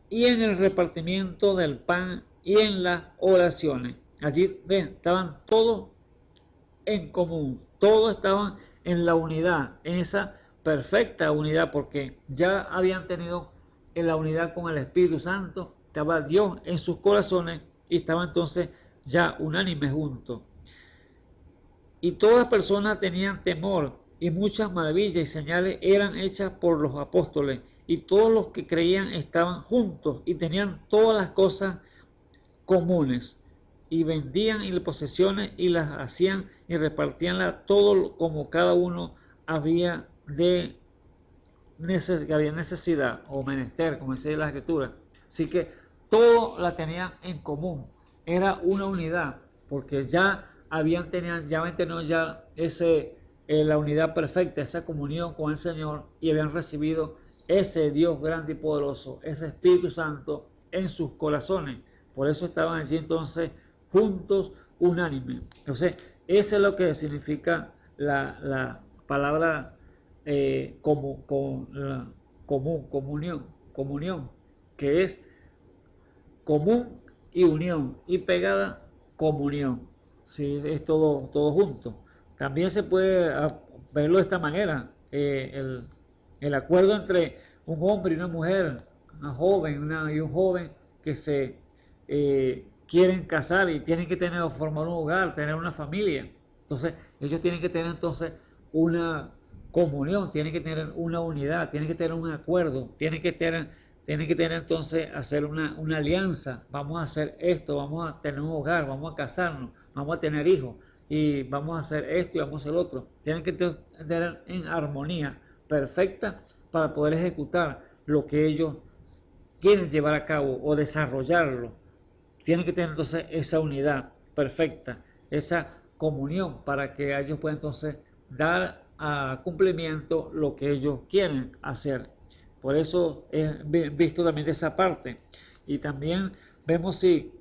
y en el repartimiento del pan, y en las oraciones. Allí estaban todos en común, todos estaban en la unidad, en esa perfecta unidad, porque ya habían tenido en la unidad con el Espíritu Santo, estaba Dios en sus corazones, y estaban entonces ya unánimes juntos. Y todas las personas tenían temor, y muchas maravillas y señales eran hechas por los apóstoles, y todos los que creían estaban juntos y tenían todas las cosas comunes, y vendían y las posesiones y las hacían y repartíanlas todo como cada uno había necesidad o menester, como dice la Escritura. Así que todo la tenían en común, era una unidad, porque ya habían tenido la unidad perfecta, esa comunión con el Señor, y habían recibido ese Dios grande y poderoso, ese Espíritu Santo en sus corazones. Por eso estaban allí entonces juntos, unánimes. Entonces, eso es lo que significa la palabra comunión, que es común y unión, y pegada comunión. Sí, es todo junto. También se puede verlo de esta manera, el acuerdo entre un hombre y una mujer, una joven y un joven que se quieren casar y tienen que formar un hogar, tener una familia. Entonces ellos tienen que tener entonces una comunión, tienen que tener una unidad, tienen que tener un acuerdo, tienen que tener entonces hacer una alianza. Vamos a hacer esto, vamos a tener un hogar, vamos a casarnos, vamos a tener hijos, y vamos a hacer esto y vamos a hacer lo otro. Tienen que tener en armonía perfecta para poder ejecutar lo que ellos quieren llevar a cabo o desarrollarlo. Tienen que tener entonces esa unidad perfecta, esa comunión, para que ellos puedan entonces dar a cumplimiento lo que ellos quieren hacer. Por eso es visto también de esa parte. Y también vemos si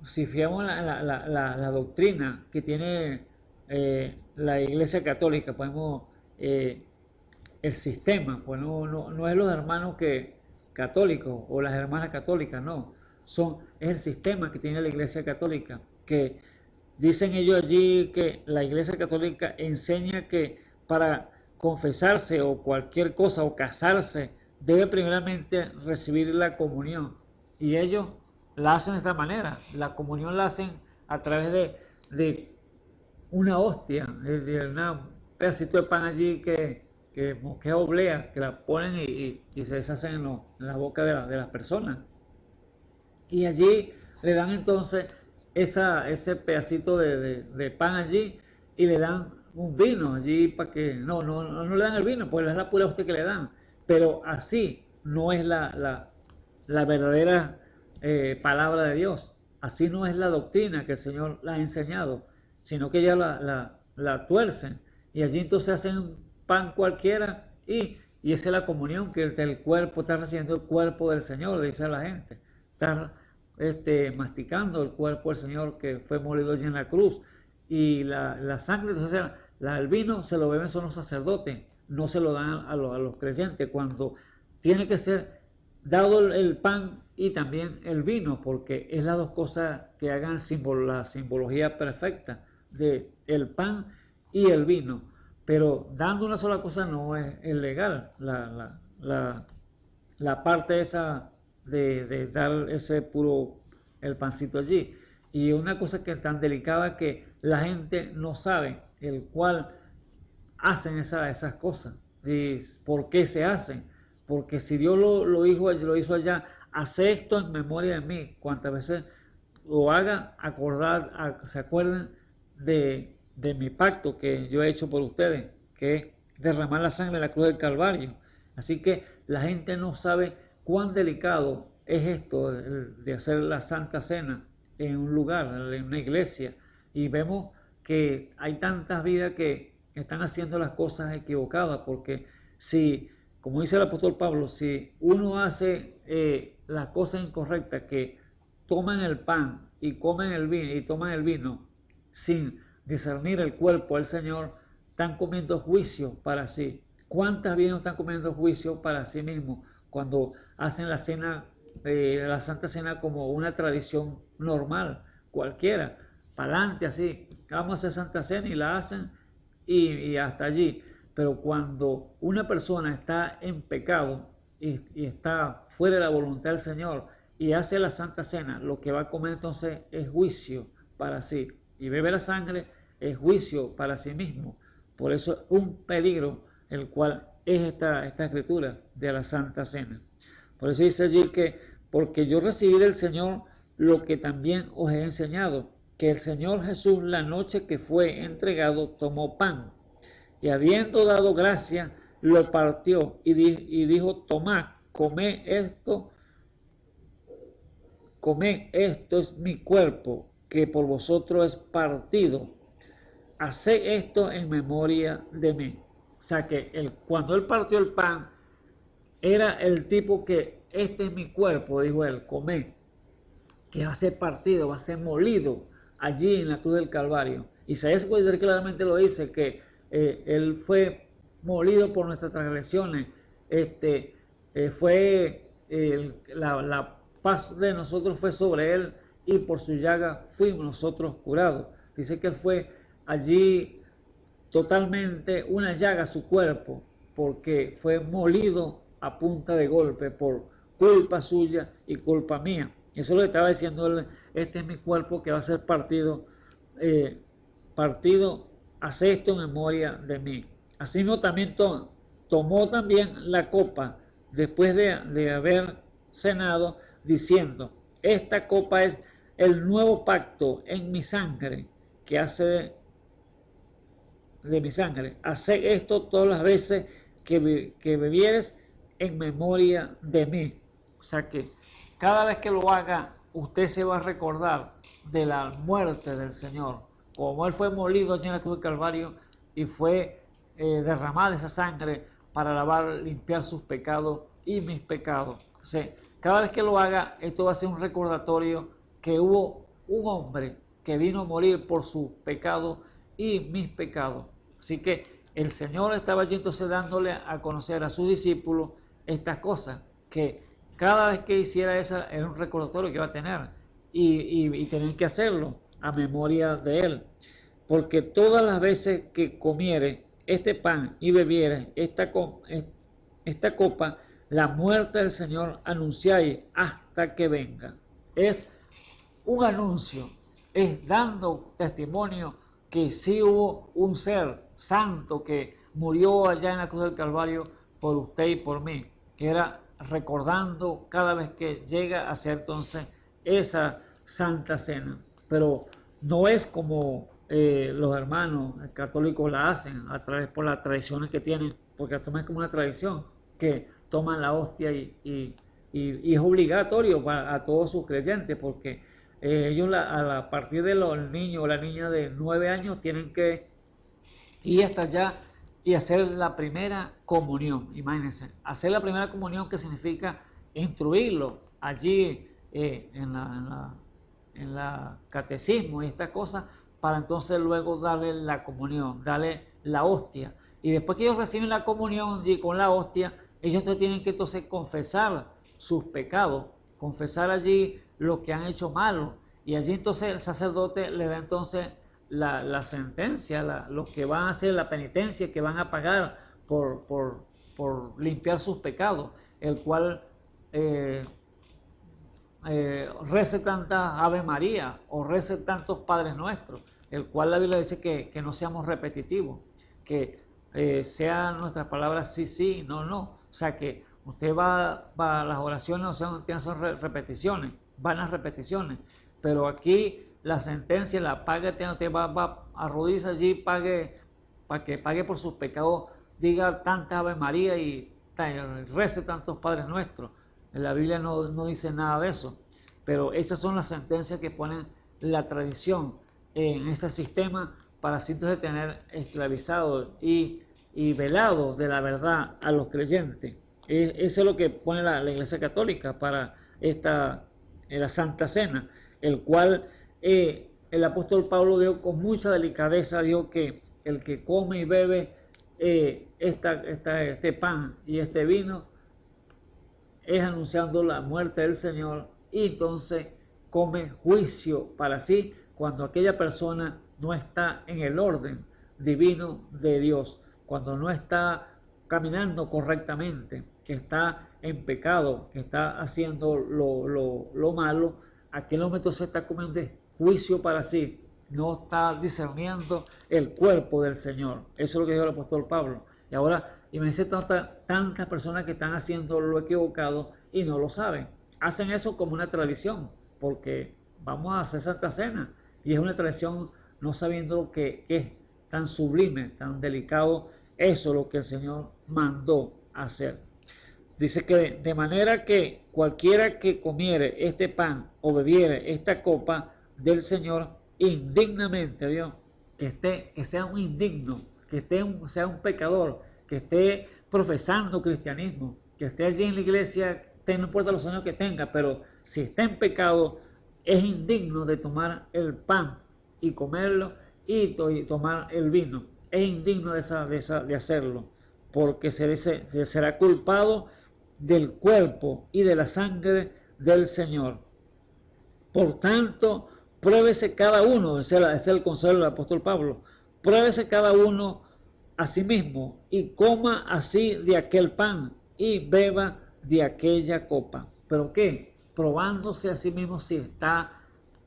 fijamos la doctrina que tiene la Iglesia Católica, podemos el sistema, pues no es los hermanos católicos o las hermanas católicas, no, es el sistema que tiene la Iglesia Católica, que dicen ellos allí que la Iglesia Católica enseña que para confesarse o cualquier cosa o casarse debe primeramente recibir la comunión, y ellos la hacen de esta manera. La comunión la hacen a través de una hostia, de un pedacito de pan allí que es oblea, que la ponen y se deshacen en la boca de las personas. Y allí le dan entonces ese pedacito de pan allí y le dan un vino allí para que no le dan el vino, pues es la pura hostia que le dan. Pero así no es la verdadera palabra de Dios. Así no es la doctrina que el Señor la ha enseñado, sino que ya la tuercen. Y allí entonces hacen pan cualquiera y esa es la comunión que el cuerpo está recibiendo, el cuerpo del Señor, dice la gente. Está masticando el cuerpo del Señor que fue molido allí en la cruz. Y la sangre, entonces el vino se lo beben son los sacerdotes, no se lo dan a los creyentes, cuando tiene que ser dado el pan y también el vino, porque es las dos cosas que hagan la simbología perfecta de el pan y el vino. Pero dando una sola cosa no es legal, la parte esa de dar ese puro el pancito allí. Y una cosa que es tan delicada que la gente no sabe el cual hacen esas cosas y por qué se hacen. Porque si Dios lo hizo allá, hace esto en memoria de mí. Cuantas veces lo haga, se acuerden de mi pacto que yo he hecho por ustedes, que es derramar la sangre en la cruz del Calvario. Así que la gente no sabe cuán delicado es esto de hacer la Santa Cena en un lugar, en una iglesia. Y vemos que hay tantas vidas que están haciendo las cosas equivocadas, porque si, como dice el apóstol Pablo, si uno hace las cosas incorrectas, que toman el pan y comen el vino y toman el vino sin discernir el cuerpo del Señor, están comiendo juicio para sí. ¿Cuántas vidas están comiendo juicio para sí mismos cuando hacen la cena, la Santa Cena, como una tradición normal, cualquiera, para adelante así, vamos a hacer Santa Cena y la hacen y hasta allí? Pero cuando una persona está en pecado y está fuera de la voluntad del Señor y hace la Santa Cena, lo que va a comer entonces es juicio para sí, y bebe la sangre es juicio para sí mismo. Por eso es un peligro el cual es esta escritura de la Santa Cena. Por eso dice allí que, porque yo recibí del Señor lo que también os he enseñado, que el Señor Jesús, la noche que fue entregado, tomó pan, y habiendo dado gracia, lo partió y dijo: tomad, comed esto es mi cuerpo, que por vosotros es partido. Haced esto en memoria de mí. O sea que cuando él partió el pan, era el tipo que este es mi cuerpo, dijo él, comed, que va a ser partido, va a ser molido allí en la cruz del Calvario. Isaías claramente lo dice, que él fue molido por nuestras transgresiones, la paz de nosotros fue sobre él, y por su llaga fuimos nosotros curados. Dice que él fue allí totalmente una llaga a su cuerpo, porque fue molido a punta de golpe por culpa suya y culpa mía. Eso es lo que estaba diciendo él: este es mi cuerpo que va a ser partido, hace esto en memoria de mí. Así mismo también tomó también la copa después de haber cenado, diciendo: esta copa es el nuevo pacto en mi sangre, que hace de mi sangre. Haced esto todas las veces que bebieres en memoria de mí. O sea que cada vez que lo haga, usted se va a recordar de la muerte del Señor, como él fue molido allí en la cruz del Calvario y fue derramada esa sangre para limpiar sus pecados y mis pecados. O sea, cada vez que lo haga, esto va a ser un recordatorio que hubo un hombre que vino a morir por sus pecados y mis pecados. Así que el Señor estaba allí entonces dándole a conocer a sus discípulos estas cosas, que cada vez que hiciera esa era un recordatorio que iba a tener, y tener que hacerlo a memoria de él, porque todas las veces que comiere este pan y bebiere esta copa, la muerte del Señor anunciáis hasta que venga. es un anuncio, es dando testimonio que sí hubo un ser santo que murió allá en la cruz del Calvario por usted y por mí. Era recordando cada vez que llega a ser entonces esa Santa Cena. Pero no es como los hermanos católicos la hacen a través por las tradiciones que tienen, porque la toman como una tradición, que toman la hostia y es obligatorio a todos sus creyentes, porque ellos a partir de los niños o la niña de 9 años tienen que ir hasta allá y hacer la primera comunión. Imagínense, hacer la primera comunión, que significa instruirlo allí en la catecismo y estas cosas, para entonces luego darle la comunión, darle la hostia. Y después que ellos reciben la comunión y con la hostia, ellos entonces tienen que entonces confesar sus pecados, confesar allí lo que han hecho malo, y allí entonces el sacerdote le da entonces la sentencia, lo que van a hacer, la penitencia que van a pagar por limpiar sus pecados, el cual rece tantas Ave María o rece tantos Padres Nuestros, el cual la Biblia dice que no seamos repetitivos, que sean nuestras palabras sí, sí, no, no. O sea que usted va a las oraciones, o sea, tienen que ser repeticiones, van las repeticiones, pero aquí la sentencia, la paga, usted va a rodillas allí, pague, para que pague por sus pecados, diga tantas Ave María y rece tantos Padres Nuestros. En la Biblia no dice nada de eso, pero esas son las sentencias que ponen la tradición en este sistema para así entonces tener esclavizado y velado de la verdad a los creyentes. Eso es lo que pone la Iglesia Católica para la Santa Cena, el cual el apóstol Pablo dijo con mucha delicadeza, dijo que el que come y bebe este pan y este vino es anunciando la muerte del Señor, y entonces come juicio para sí cuando aquella persona no está en el orden divino de Dios, cuando no está caminando correctamente, que está en pecado, que está haciendo lo malo, aquel hombre entonces está comiendo juicio para sí, no está discerniendo el cuerpo del Señor. Eso es lo que dijo el apóstol Pablo. Y ahora, imagínense tantas personas que están haciendo lo equivocado y no lo saben. Hacen eso como una tradición, porque vamos a hacer Santa Cena, y es una tradición no sabiendo lo que es tan sublime, tan delicado, eso es lo que el Señor mandó hacer. Dice que de manera que cualquiera que comiere este pan o bebiere esta copa del Señor indignamente, ¿vio? Que sea un indigno, sea un pecador, que esté profesando cristianismo, que esté allí en la iglesia, no importa los años que tenga, pero si está en pecado, es indigno de tomar el pan y comerlo y tomar el vino. Es indigno de hacerlo, porque será culpado del cuerpo y de la sangre del Señor. Por tanto, pruébese cada uno, ese es el consejo del apóstol Pablo, pruébese cada uno a sí mismo y coma así de aquel pan y beba de aquella copa. ¿Pero qué? Probándose a sí mismo si está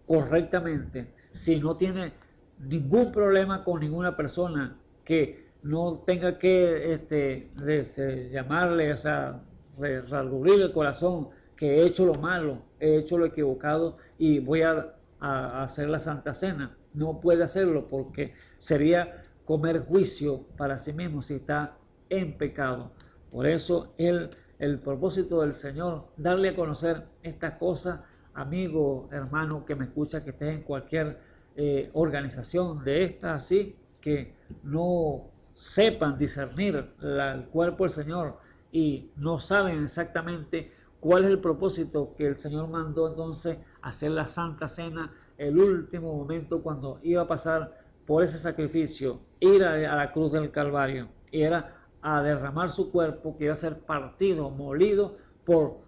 correctamente, si no tiene ningún problema con ninguna persona, que no tenga que llamarle, o sea, redarguir el corazón, que he hecho lo malo, he hecho lo equivocado y voy a hacer la Santa Cena. No puede hacerlo porque sería comer juicio para sí mismo si está en pecado. Por eso el propósito del Señor, darle a conocer estas cosas, amigo, hermano que me escucha, que estés en cualquier organización de estas, así que no sepan discernir el cuerpo del Señor y no saben exactamente cuál es el propósito que el Señor mandó entonces hacer la Santa Cena, el último momento cuando iba a pasar por ese sacrificio, ir a la cruz del Calvario, y era a derramar su cuerpo, que iba a ser partido, molido por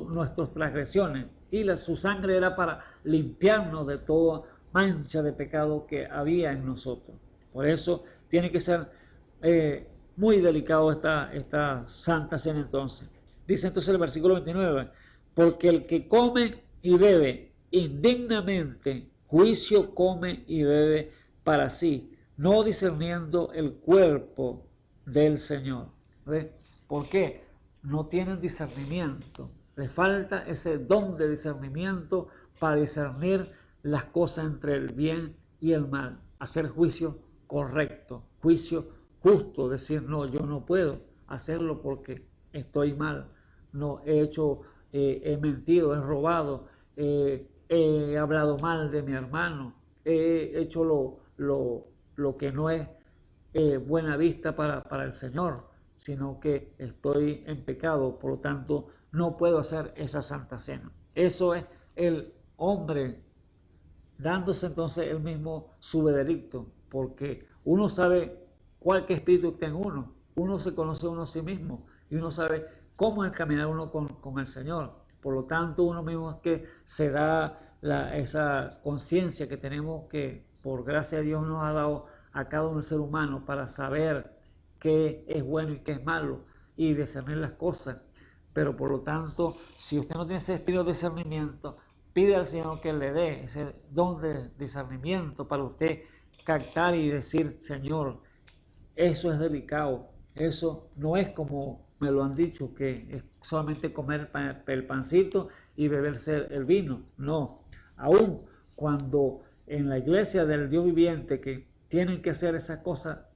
nuestras transgresiones, y su sangre era para limpiarnos de toda mancha de pecado que había en nosotros. Por eso tiene que ser muy delicado esta Santa Cena entonces. Dice entonces el versículo 29, porque el que come y bebe indignamente, juicio come y bebe para sí, no discerniendo el cuerpo del Señor. ¿Ve? ¿Por qué? No tienen discernimiento. Les falta ese don de discernimiento para discernir las cosas entre el bien y el mal. Hacer juicio correcto, juicio justo. Decir, no, yo no puedo hacerlo porque estoy mal. No, he mentido, he robado, he hablado mal de mi hermano, he hecho lo que no es buena vista para el Señor, sino que estoy en pecado, por lo tanto no puedo hacer esa santa cena. Eso es el hombre dándose entonces él mismo su veredicto, porque uno sabe cuál que espíritu está en uno, uno se conoce uno a sí mismo y uno sabe cómo encaminar uno con el Señor. Por lo tanto, uno mismo es que se da esa conciencia que tenemos, que por gracia de Dios nos ha dado a cada uno del ser humano para saber qué es bueno y qué es malo y discernir las cosas. Pero por lo tanto, si usted no tiene ese espíritu de discernimiento, pide al Señor que le dé ese don de discernimiento para usted captar y decir, Señor, eso es delicado, eso no es como me lo han dicho, que es solamente comer el pancito y beberse el vino. No, aún cuando en la iglesia del Dios viviente que tienen que hacer esa cosa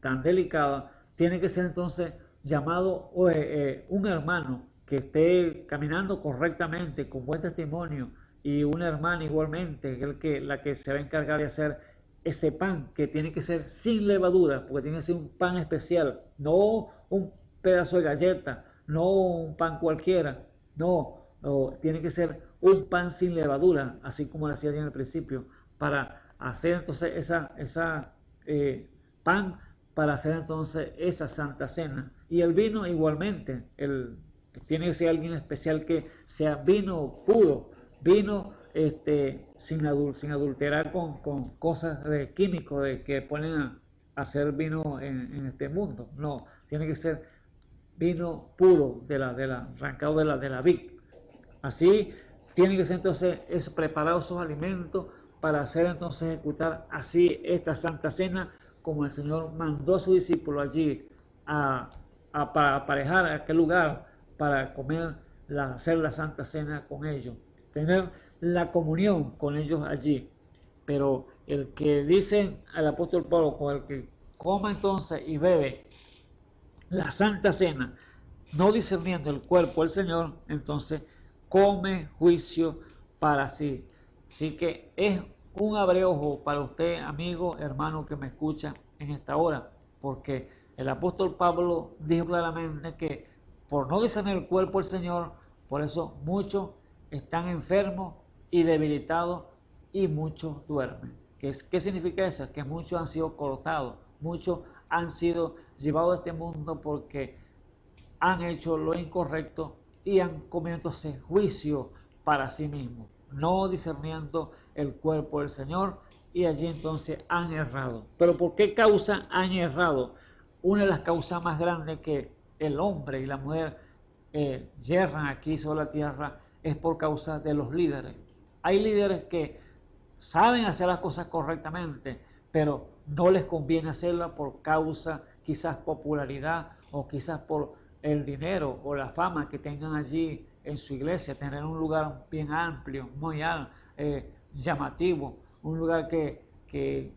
tan delicada, tiene que ser entonces llamado un hermano que esté caminando correctamente, con buen testimonio, y una hermana igualmente, la que se va a encargar de hacer ese pan, que tiene que ser sin levadura, porque tiene que ser un pan especial, no un pedazo de galleta, no un pan cualquiera, no, tiene que ser un pan sin levadura, así como lo hacía en el principio, para hacer entonces esa pan, para hacer entonces esa santa cena. Y el vino igualmente, tiene que ser alguien especial que sea vino puro, vino sin adulterar con cosas de químicos que ponen a hacer vino en este mundo. No, tiene que ser vino puro arrancado de la vid. Así tiene que ser entonces preparar esos alimentos para hacer entonces ejecutar así esta santa cena, como el Señor mandó a sus discípulos allí para aparejar a aquel lugar para comer, hacer la santa cena con ellos, tener la comunión con ellos allí. Pero el que dice al apóstol Pablo, con el que coma entonces y bebe la santa cena, no discerniendo el cuerpo del Señor, entonces come juicio para sí. Así que es un abreojo para usted, amigo, hermano que me escucha en esta hora, porque el apóstol Pablo dijo claramente que por no discernir el cuerpo del Señor, por eso muchos están enfermos y debilitados y muchos duermen. ¿Qué significa eso? Que muchos han sido cortados, muchos han sido llevados a este mundo porque han hecho lo incorrecto y han comido entonces juicio para sí mismos, no discerniendo el cuerpo del Señor, y allí entonces han errado. ¿Pero por qué causa han errado? Una de las causas más grandes que el hombre y la mujer yerran aquí sobre la tierra es por causa de los líderes. Hay líderes que saben hacer las cosas correctamente, pero no les conviene hacerlas por causa quizás popularidad o quizás por el dinero o la fama que tengan allí en su iglesia, tener un lugar bien amplio, muy llamativo, un lugar que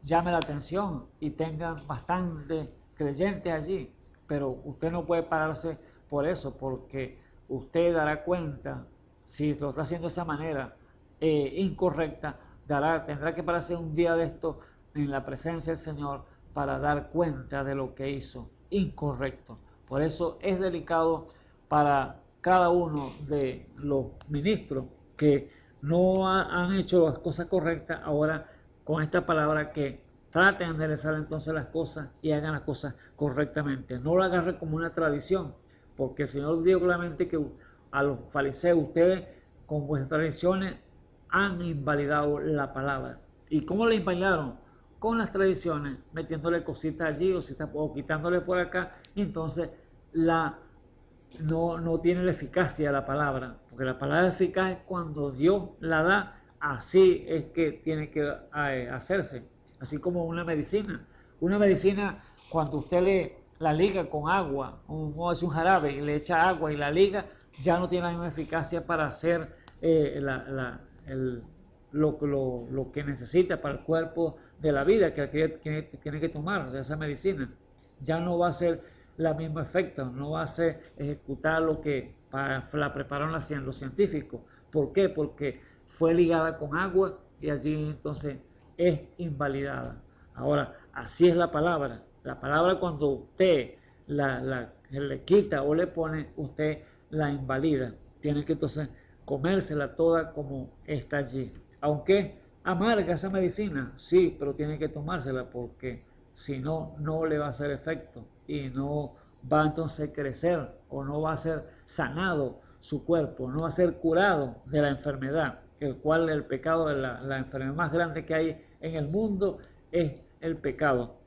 llame la atención y tengan bastante creyentes allí. Pero usted no puede pararse por eso, porque usted dará cuenta, si lo está haciendo de esa manera incorrecta, tendrá que pararse un día de esto en la presencia del Señor para dar cuenta de lo que hizo incorrecto. Por eso es delicado para cada uno de los ministros que no han hecho las cosas correctas, ahora con esta palabra, que traten de enderezar entonces las cosas y hagan las cosas correctamente. No lo agarren como una tradición, porque el Señor dijo claramente que a los fariseos, ustedes con vuestras tradiciones han invalidado la palabra. ¿Y cómo la invalidaron? Con las tradiciones, metiéndole cositas allí o quitándole por acá, y entonces la no tiene la eficacia la palabra, porque la palabra eficaz es cuando Dios la da, así es que tiene que hacerse, así como una medicina. Una medicina, cuando usted la liga con agua, o hace un jarabe y le echa agua y la liga, ya no tiene la misma eficacia para hacer lo que necesita para el cuerpo de la vida que tiene que tomar, o sea, esa medicina. Ya no va a ser la mismo efecto, no va a ser ejecutar lo que la prepararon los científicos. ¿Por qué? Porque fue ligada con agua y allí entonces es invalidada. Ahora, así es la palabra. La palabra, cuando usted le quita o le pone, usted la invalida. Tiene que entonces comérsela toda como está allí. Aunque amarga esa medicina, sí, pero tiene que tomársela, porque si no, no le va a hacer efecto y no va entonces a crecer, o no va a ser sanado su cuerpo, no va a ser curado de la enfermedad, el cual el pecado, la enfermedad más grande que hay en el mundo es el pecado,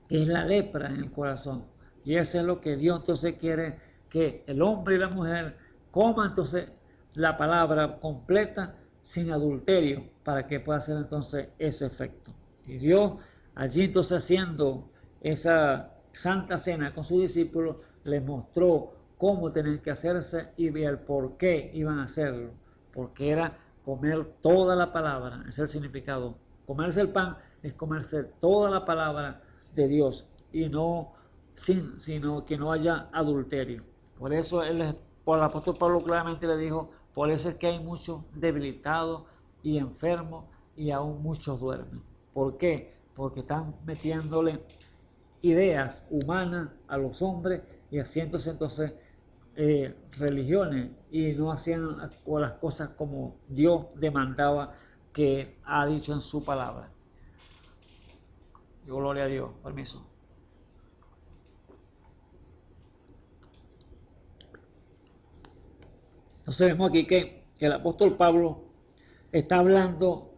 que es la lepra en el corazón. Y eso es lo que Dios entonces quiere, que el hombre y la mujer coman entonces la palabra completa sin adulterio, para que pueda hacer entonces ese efecto. Y Dios allí entonces, haciendo esa Santa Cena con sus discípulos, les mostró cómo tenían que hacerse y el por qué iban a hacerlo, porque era comer toda la palabra. Ese es el significado. Comerse el pan es comerse toda la palabra de Dios, y no sino que no haya adulterio. Por eso el apóstol Pablo claramente le dijo: por eso es que hay muchos debilitados y enfermos, y aún muchos duermen. ¿Por qué? Porque están metiéndole ideas humanas a los hombres y haciéndose entonces religiones, y no hacían las cosas como Dios demandaba, que ha dicho en su palabra. Gloria a Dios. Permiso. Entonces vemos aquí que el apóstol Pablo está hablando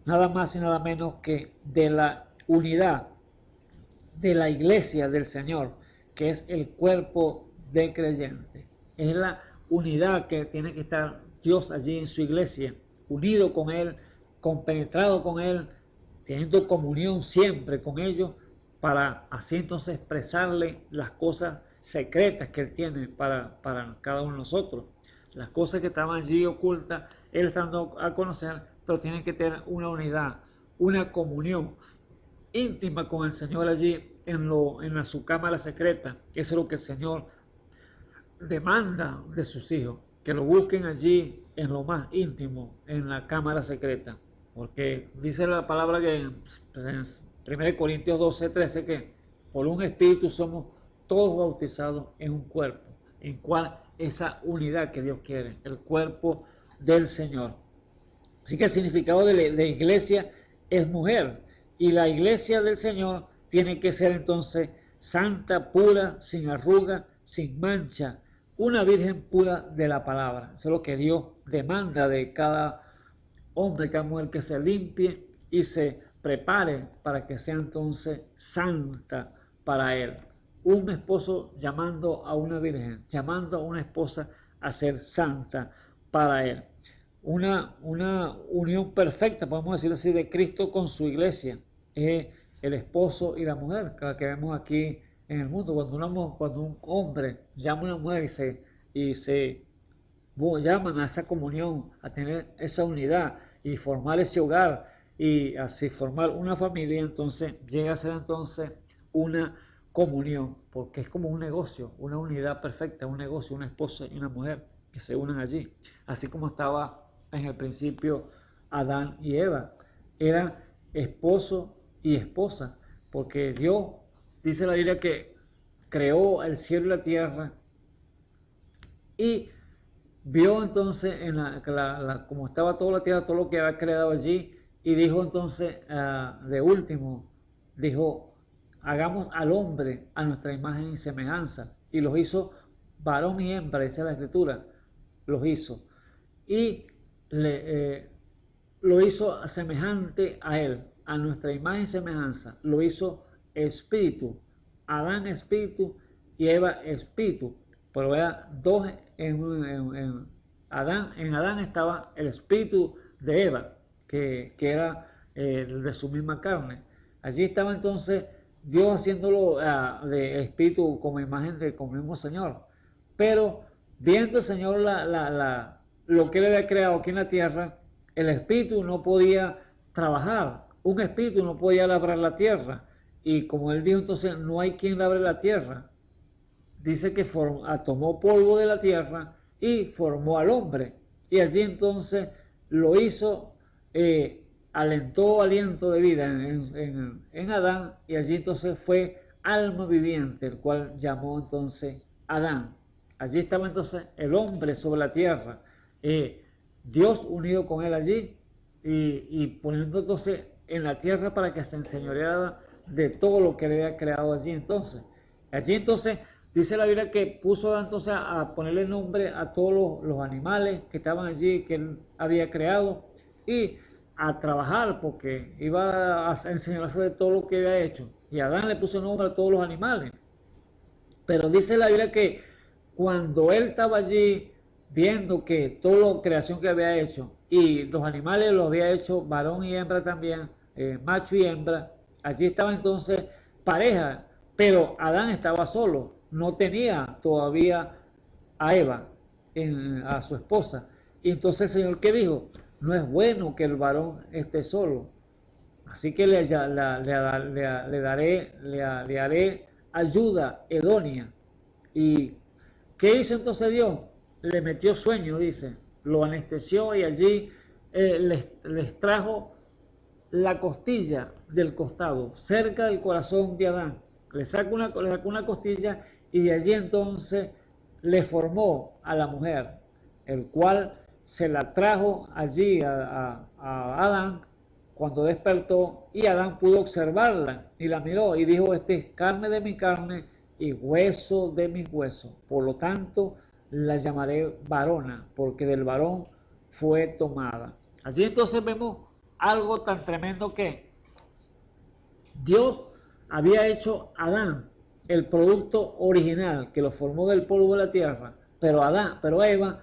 nada más y nada menos que de la unidad de la iglesia del Señor, que es el cuerpo de creyentes. Es la unidad que tiene que estar Dios allí en su iglesia, unido con Él, compenetrado con Él, teniendo comunión siempre con ellos, para así entonces expresarle las cosas secretas que Él tiene para cada uno de nosotros. Las cosas que estaban allí ocultas, Él está dando a conocer, pero tienen que tener una unidad, una comunión íntima con el Señor allí en su cámara secreta. Eso es lo que el Señor demanda de sus hijos, que lo busquen allí en lo más íntimo, en la cámara secreta. Porque dice la palabra que en 1 Corintios 12:13, que por un espíritu somos todos bautizados en un cuerpo, en cual esa unidad que Dios quiere, el cuerpo del Señor. Así que el significado de iglesia es mujer, y la iglesia del Señor tiene que ser entonces santa, pura, sin arruga, sin mancha, una virgen pura de la palabra. Eso es lo que Dios demanda de cada hombre, cada mujer, que se limpie y se prepare para que sea entonces santa para Él. Un esposo llamando a una virgen, llamando a una esposa a ser santa para Él. Una unión perfecta, podemos decir así, de Cristo con su iglesia. Es el esposo y la mujer, que vemos aquí en el mundo. Cuando un hombre llama a una mujer y se llaman a esa comunión, a tener esa unidad y formar ese hogar, y así formar una familia, entonces llega a ser entonces una comunión, porque es como un negocio, una unidad perfecta, un negocio, una esposa y una mujer que se unen allí, así como estaba en el principio Adán y Eva, eran esposo y esposa, porque Dios, dice la Biblia, que creó el cielo y la tierra, y vio entonces como estaba toda la tierra, todo lo que había creado allí, y dijo entonces, de último, dijo: hagamos al hombre a nuestra imagen y semejanza. Y los hizo varón y hembra, dice la Escritura, los hizo. Y lo hizo semejante a él, a nuestra imagen y semejanza. Lo hizo espíritu, Adán espíritu y Eva espíritu. pero eran dos en Adán. En Adán estaba el espíritu de Eva, que era el de su misma carne. Allí estaba entonces Dios haciéndolo de espíritu como imagen de como mismo Señor. Pero viendo el Señor lo que él había creado aquí en la tierra, el espíritu no podía trabajar. Un espíritu no podía labrar la tierra. Y como él dijo, entonces no hay quien labre la tierra. Dice que tomó polvo de la tierra y formó al hombre. Y allí entonces lo hizo, alentó aliento de vida en Adán, y allí entonces fue alma viviente, el cual llamó entonces Adán. Allí estaba entonces el hombre sobre la tierra, Dios unido con él allí, y poniendo entonces en la tierra para que se enseñoreara de todo lo que le había creado allí entonces. Allí entonces dice la Biblia que puso entonces a ponerle nombre a todos los animales que estaban allí, que él había creado, y a trabajar, porque iba a enseñarse de todo lo que había hecho. Y Adán le puso nombre a todos los animales. Pero dice la Biblia que cuando él estaba allí viendo que toda la creación que había hecho, y los animales los había hecho varón y hembra también, macho y hembra, allí estaba entonces pareja, pero Adán estaba solo, no tenía todavía a Eva, a su esposa. Y entonces el Señor, ¿qué dijo? No es bueno que el varón esté solo, así que le haré ayuda idónea. ¿Y qué hizo entonces Dios? Le metió sueño, dice, lo anestesió, y allí les trajo la costilla del costado, cerca del corazón de Adán. Le sacó una costilla, y de allí entonces le formó a la mujer, el cual se la trajo allí a Adán cuando despertó, y Adán pudo observarla y la miró y dijo: este es carne de mi carne y hueso de mis huesos, por lo tanto la llamaré varona, porque del varón fue tomada. Allí entonces vemos algo tan tremendo, que Dios había hecho a Adán el producto original, que lo formó del polvo de la tierra, pero Eva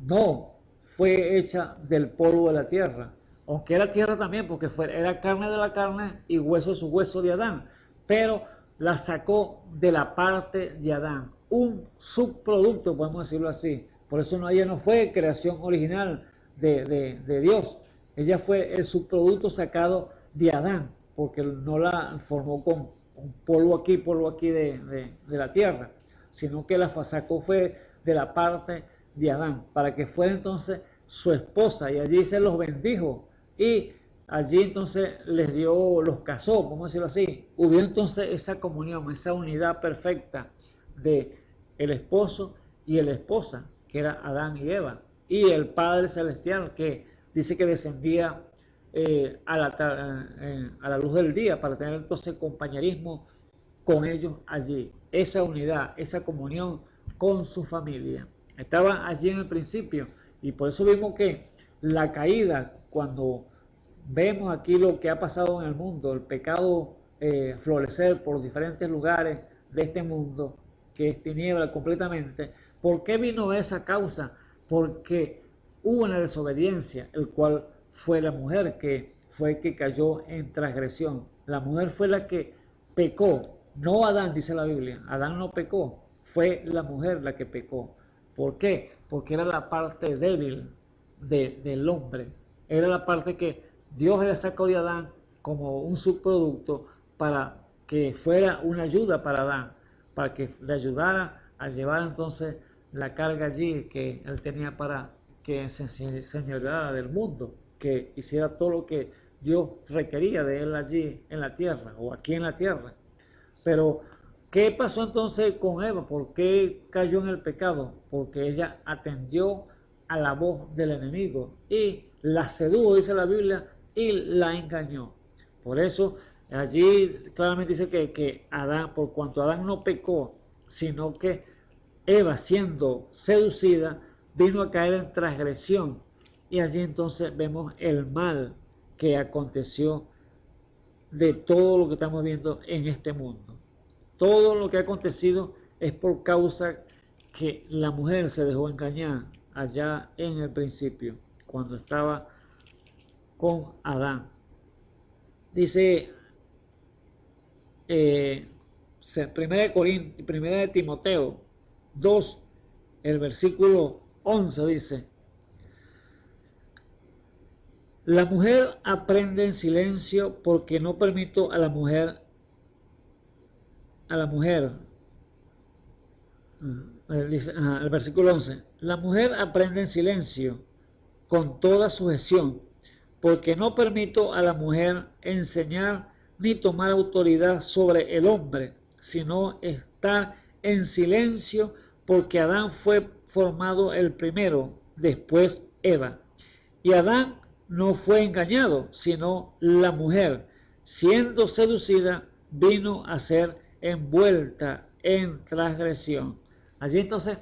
no fue hecha del polvo de la tierra, aunque era tierra también, porque era carne de la carne y hueso de su hueso de Adán, pero la sacó de la parte de Adán, un subproducto, podemos decirlo así. Por eso ella no fue creación original de Dios, ella fue el subproducto sacado de Adán, porque no la formó con polvo aquí de la tierra, sino que la sacó fue de la parte de Adán, para que fuera entonces su esposa, y allí se los bendijo, y allí entonces los casó, vamos a decirlo así. Hubo entonces esa comunión, esa unidad perfecta de el esposo y la esposa, que era Adán y Eva, y el Padre Celestial, que dice que descendía a la luz del día, para tener entonces compañerismo con ellos allí, esa unidad, esa comunión con su familia. Estaba allí en el principio, y por eso vimos que la caída, cuando vemos aquí lo que ha pasado en el mundo, el pecado florecer por diferentes lugares de este mundo, que es tiniebla completamente. ¿Por qué vino esa causa? Porque hubo una desobediencia, el cual fue la mujer que cayó en transgresión. La mujer fue la que pecó, no Adán, dice la Biblia. Adán no pecó, fue la mujer la que pecó. ¿Por qué? Porque era la parte débil del hombre. Era la parte que Dios le sacó de Adán como un subproducto, para que fuera una ayuda para Adán, para que le ayudara a llevar entonces la carga allí que él tenía, para que se señoreara del mundo, que hiciera todo lo que Dios requería de él allí en la tierra, o aquí en la tierra. Pero ¿qué pasó entonces con Eva? ¿Por qué cayó en el pecado? Porque ella atendió a la voz del enemigo y la sedujo, dice la Biblia, y la engañó. Por eso allí claramente dice que Adán, por cuanto Adán no pecó, sino que Eva, siendo seducida, vino a caer en transgresión, y allí entonces vemos el mal que aconteció de todo lo que estamos viendo en este mundo. Todo lo que ha acontecido es por causa que la mujer se dejó engañar allá en el principio, cuando estaba con Adán. Dice primera de Timoteo 2, el versículo 11 dice: la mujer aprende en silencio porque no permito a la mujer, dice, el versículo 11, la mujer aprende en silencio con toda sujeción, porque no permito a la mujer enseñar ni tomar autoridad sobre el hombre, sino estar en silencio, porque Adán fue formado el primero, después Eva. Y Adán no fue engañado, sino la mujer, siendo seducida, vino a ser envuelta en transgresión. Allí entonces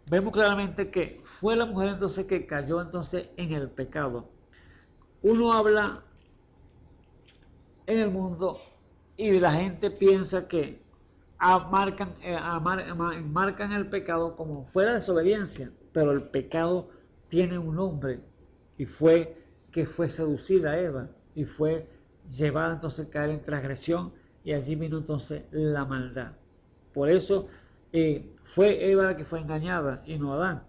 vemos claramente que fue la mujer entonces que cayó entonces en el pecado. Uno habla en el mundo y la gente piensa que marcan el pecado como fuera desobediencia, pero el pecado tiene un nombre, y fue que fue seducida Eva y fue llevada entonces a caer en transgresión, y allí vino entonces la maldad. Por eso fue Eva la que fue engañada y no Adán.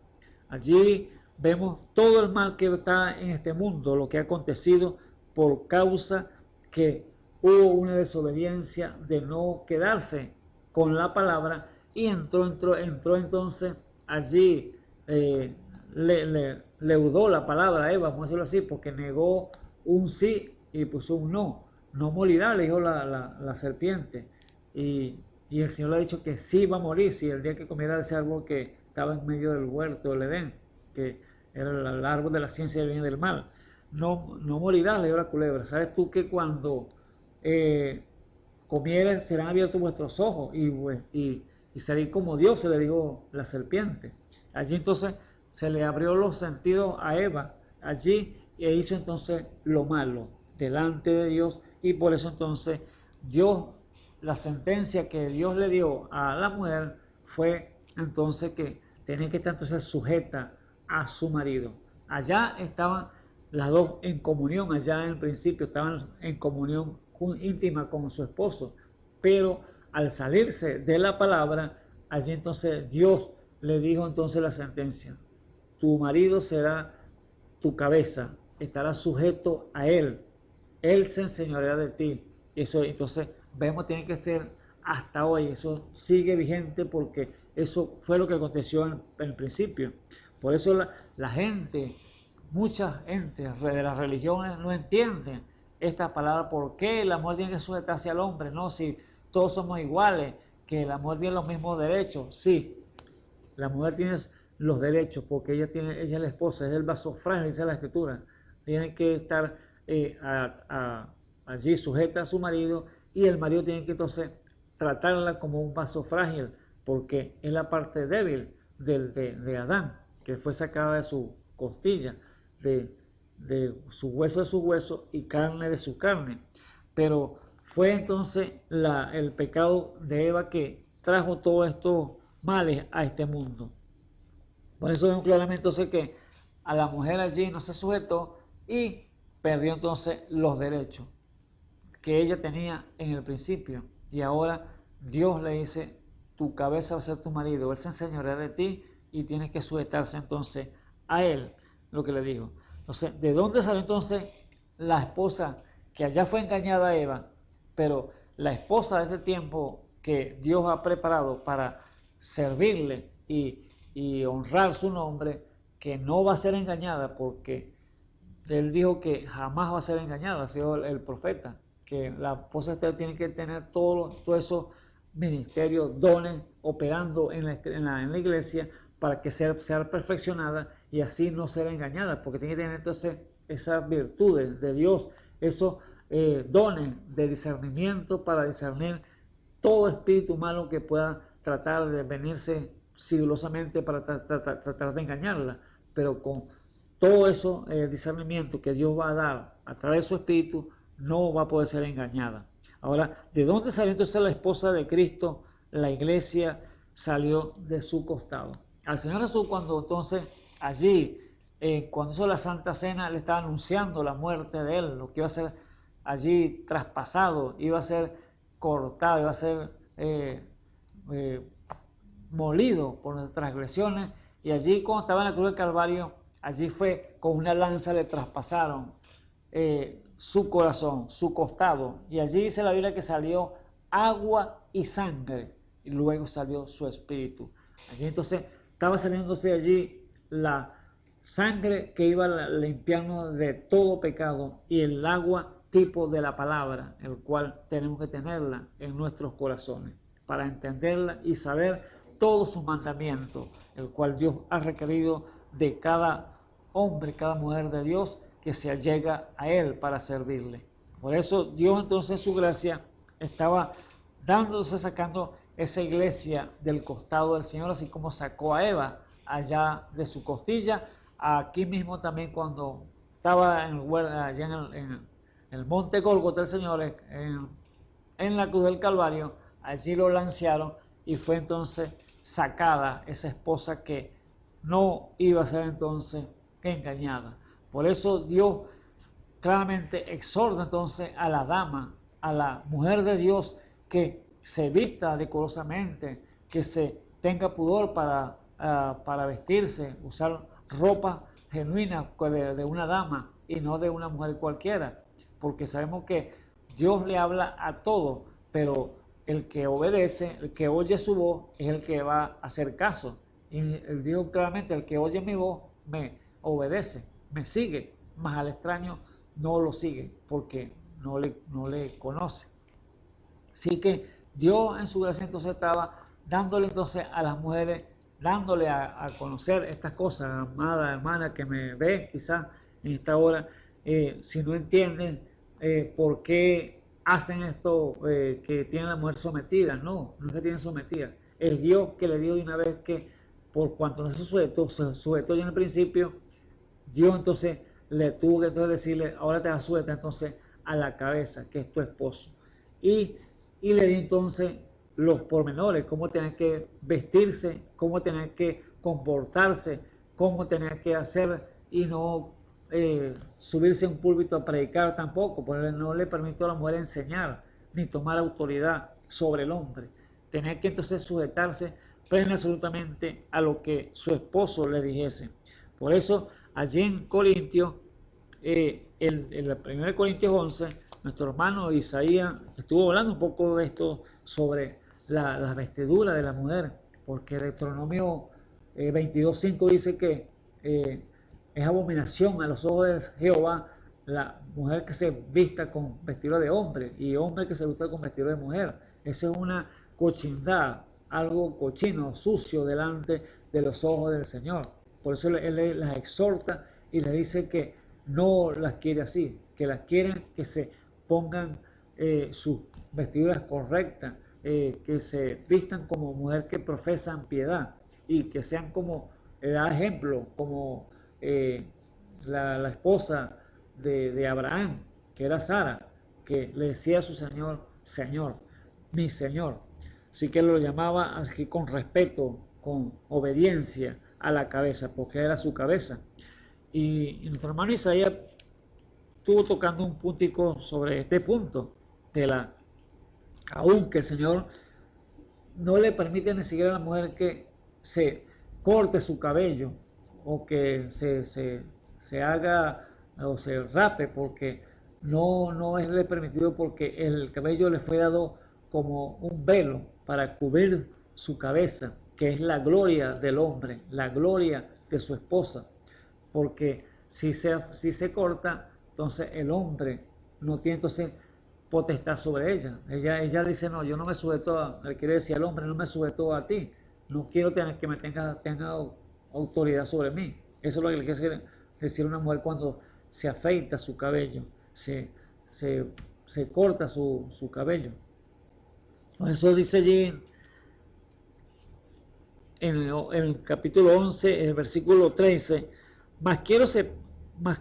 Allí vemos todo el mal que está en este mundo, lo que ha acontecido por causa que hubo una desobediencia de no quedarse con la palabra, y entró entonces allí, leudó la palabra a Eva, vamos a decirlo así, porque negó un sí y puso un no. No morirá, le dijo la serpiente, y el Señor le ha dicho que sí va a morir si el día que comiera de ese árbol que estaba en medio del huerto del Edén, que era el árbol de la ciencia del bien y del mal. No morirá, le dijo la culebra. ¿Sabes tú que cuando comieres serán abiertos vuestros ojos y seréis como Dios? Se le dijo la serpiente. Allí entonces se le abrió los sentidos a Eva allí, e hizo entonces lo malo delante de Dios, y por eso entonces Dios, la sentencia que Dios le dio a la mujer fue entonces que tenía que estar entonces sujeta a su marido. Allá estaban las dos en comunión, allá en el principio estaban en comunión íntima con su esposo, pero al salirse de la palabra, allí entonces Dios le dijo entonces la sentencia: tu marido será tu cabeza, estará sujeto a él se enseñoreará de ti. Eso entonces vemos, tiene que ser hasta hoy, eso sigue vigente, porque eso fue lo que aconteció en el principio. Por eso la gente, mucha gente de las religiones no entienden esta palabra. ¿Por qué la mujer tiene que sujetarse al hombre? No, si todos somos iguales, que la mujer tiene los mismos derechos. Sí, la mujer tiene los derechos porque ella es la esposa, es el vaso frágil, dice la Escritura. Tiene que estar allí sujeta a su marido, y el marido tiene que entonces tratarla como un vaso frágil, porque es la parte débil de Adán, que fue sacada de su costilla, de su hueso de su hueso y carne de su carne. Pero fue entonces el pecado de Eva que trajo todos estos males a este mundo. Por eso vemos claramente entonces que a la mujer allí no se sujetó y perdió entonces los derechos que ella tenía en el principio. Y ahora Dios le dice: tu cabeza va a ser tu marido, él se enseñoreará de ti, y tienes que sujetarse entonces a él, lo que le dijo. Entonces, ¿de dónde salió entonces la esposa que allá fue engañada a Eva? Pero la esposa de ese tiempo que Dios ha preparado para servirle y honrar su nombre, que no va a ser engañada, porque él dijo que jamás va a ser engañada, ha sido el profeta, que la esposa tiene que tener todos esos ministerios, dones operando en la iglesia, para que sea perfeccionada y así no ser engañada, porque tiene que tener entonces esas virtudes de Dios, esos dones de discernimiento para discernir todo espíritu malo que pueda tratar de venirse sigilosamente para tratar de engañarla, pero con todo eso discernimiento que Dios va a dar a través de su espíritu, no va a poder ser engañada. Ahora, ¿de dónde salió entonces la esposa de Cristo, la iglesia, salió de su costado. Al Señor Jesús, cuando entonces allí, cuando hizo la Santa Cena, le estaba anunciando la muerte de él, lo que iba a ser allí traspasado, iba a ser cortado, iba a ser molido por nuestras transgresiones. Y allí, cuando estaba en la cruz del Calvario, allí fue con una lanza le traspasaron su corazón, su costado. Y allí dice la Biblia que salió agua y sangre, y luego salió su espíritu. Allí entonces estaba saliéndose allí la sangre que iba a limpiarnos de todo pecado, y el agua tipo de la palabra, el cual tenemos que tenerla en nuestros corazones para entenderla y saber todos sus mandamientos, el cual Dios ha requerido de cada hombre, cada mujer de Dios que se allega a Él para servirle. Por eso Dios entonces su gracia estaba dándose, sacando esa iglesia del costado del Señor, así como sacó a Eva allá de su costilla. Aquí mismo también cuando estaba allá en el monte Gólgota el Señor, en la cruz del Calvario, allí lo lanzaron y fue entonces sacada esa esposa que no iba a ser entonces engañada. Por eso Dios claramente exhorta entonces a la dama, a la mujer de Dios, que se vista decorosamente, que se tenga pudor para vestirse, usar ropa genuina de una dama y no de una mujer cualquiera, porque sabemos que Dios le habla a todos, pero el que obedece, el que oye su voz, es el que va a hacer caso. Y él dijo claramente: el que oye mi voz me obedece, me sigue, mas al extraño no lo sigue, porque no le conoce. Así que Dios en su gracia entonces estaba dándole entonces a las mujeres, dándole a conocer estas cosas. Amada hermana que me ve quizás en esta hora, si no entienden por qué hacen esto, que tienen a la mujer sometida. No es que tienen sometida, es Dios que le dio de una vez que, por cuanto no se sujetó ya en el principio, Dios entonces le tuvo que entonces decirle: ahora te vas sujeta entonces a la cabeza, que es tu esposo. Y le dio entonces los pormenores, cómo tener que vestirse, cómo tener que comportarse, cómo tener que hacer, y no subirse a un púlpito a predicar tampoco, porque no le permitió a la mujer enseñar ni tomar autoridad sobre el hombre. Tenía que entonces sujetarse plena absolutamente a lo que su esposo le dijese. Por eso allí en Corintios, en el 1 Corintios 11, nuestro hermano Isaías estuvo hablando un poco de esto sobre la vestidura de la mujer, porque Deuteronomio 22:5 dice que es abominación a los ojos de Jehová la mujer que se vista con vestido de hombre y hombre que se vista con vestido de mujer. Esa es una cochindad, algo cochino, sucio delante de los ojos del Señor. Por eso él las exhorta y le dice que no las quiere así, que las quieren que se pongan sus vestiduras correctas, que se vistan como mujer que profesan piedad y que sean como, da ejemplo, como la esposa de Abraham, que era Sara, que le decía a su señor: Señor, mi Señor. Así que lo llamaba así con respeto, con obediencia a la cabeza, porque era su cabeza. Y nuestro hermano Isaías estuvo tocando un puntico sobre este punto aunque el Señor no le permite ni siquiera a la mujer que se corte su cabello o que se haga o se rape, porque no es le permitido, porque el cabello le fue dado como un velo para cubrir su cabeza, que es la gloria del hombre, la gloria de su esposa, porque si se corta, entonces el hombre no tiene entonces potestad sobre ella. Ella dice: no, yo no me sujeto él quiere decir al hombre: no me sujeto a ti, no quiero que me tenga autoridad sobre mí. Eso es lo que le quiere decir una mujer cuando se afeita su cabello, se corta su cabello. Por eso dice allí en el capítulo 11, el versículo 13: mas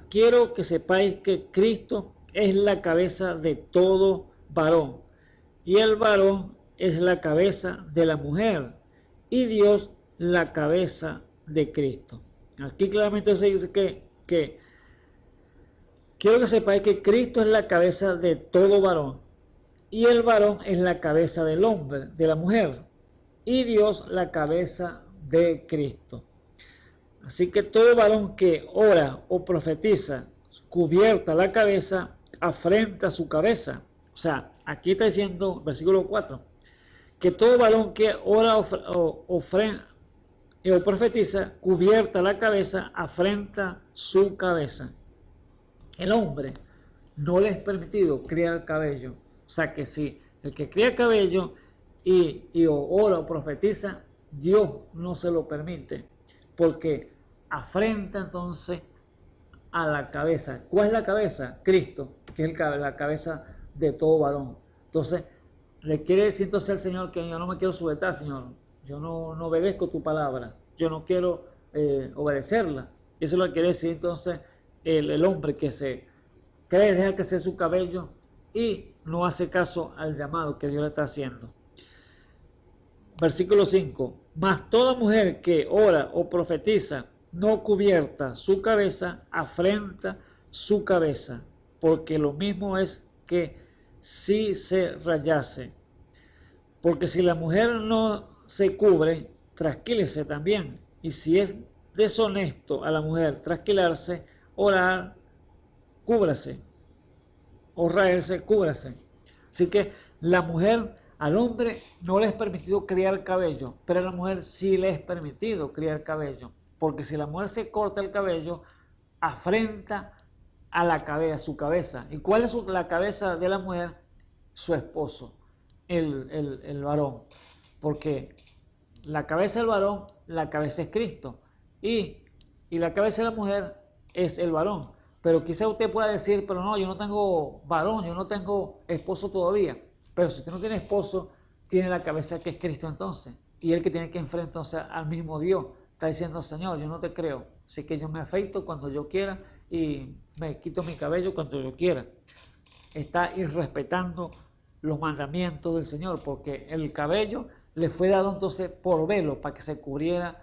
quiero que sepáis que Cristo es la cabeza de todo varón, y el varón es la cabeza de la mujer, y Dios la cabeza de Cristo. Aquí claramente se dice que quiero que sepáis que Cristo es la cabeza de todo varón y el varón es la cabeza del hombre, de la mujer, y Dios la cabeza de Cristo. Así que todo varón que ora o profetiza cubierta la cabeza, afrenta su cabeza. O sea, aquí está diciendo, versículo 4, que todo varón que ora o profetiza cubierta la cabeza, afrenta su cabeza. El hombre no le es permitido criar cabello. O sea que si el que cría cabello y ora o profetiza, Dios no se lo permite, porque afrenta entonces a la cabeza. ¿Cuál es la cabeza? Cristo, que es la cabeza de todo varón. Entonces, le quiere decir entonces al Señor que yo no me quiero sujetar, Señor. Yo no obedezco tu palabra. Yo no quiero obedecerla. Eso es lo que quiere decir entonces el hombre que se cree, deja crecer su cabello y no hace caso al llamado que Dios le está haciendo. Versículo 5. Mas toda mujer que ora o profetiza no cubierta su cabeza, afrenta su cabeza, porque lo mismo es que si se rayase. Porque si la mujer no se cubre, trasquílese también. Y si es deshonesto a la mujer trasquilarse, orar, cúbrase. O raerse, cúbrase. Así que la mujer, al hombre no le es permitido criar cabello, pero a la mujer sí le es permitido criar cabello. Porque si la mujer se corta el cabello, afrenta a la cabeza, su cabeza. ¿Y cuál es la cabeza de la mujer? Su esposo, el varón. Porque la cabeza del varón, la cabeza es Cristo. Y la cabeza de la mujer es el varón. Pero quizá usted pueda decir, pero no, yo no tengo varón, yo no tengo esposo todavía. Pero si usted no tiene esposo, tiene la cabeza que es Cristo entonces. Y él que tiene que enfrentar entonces al mismo Dios. Está diciendo, Señor, yo no te creo. Así que yo me afeito cuando yo quiera y me quito mi cabello cuando yo quiera. Está irrespetando los mandamientos del Señor, porque el cabello le fue dado entonces por velo para que se cubriera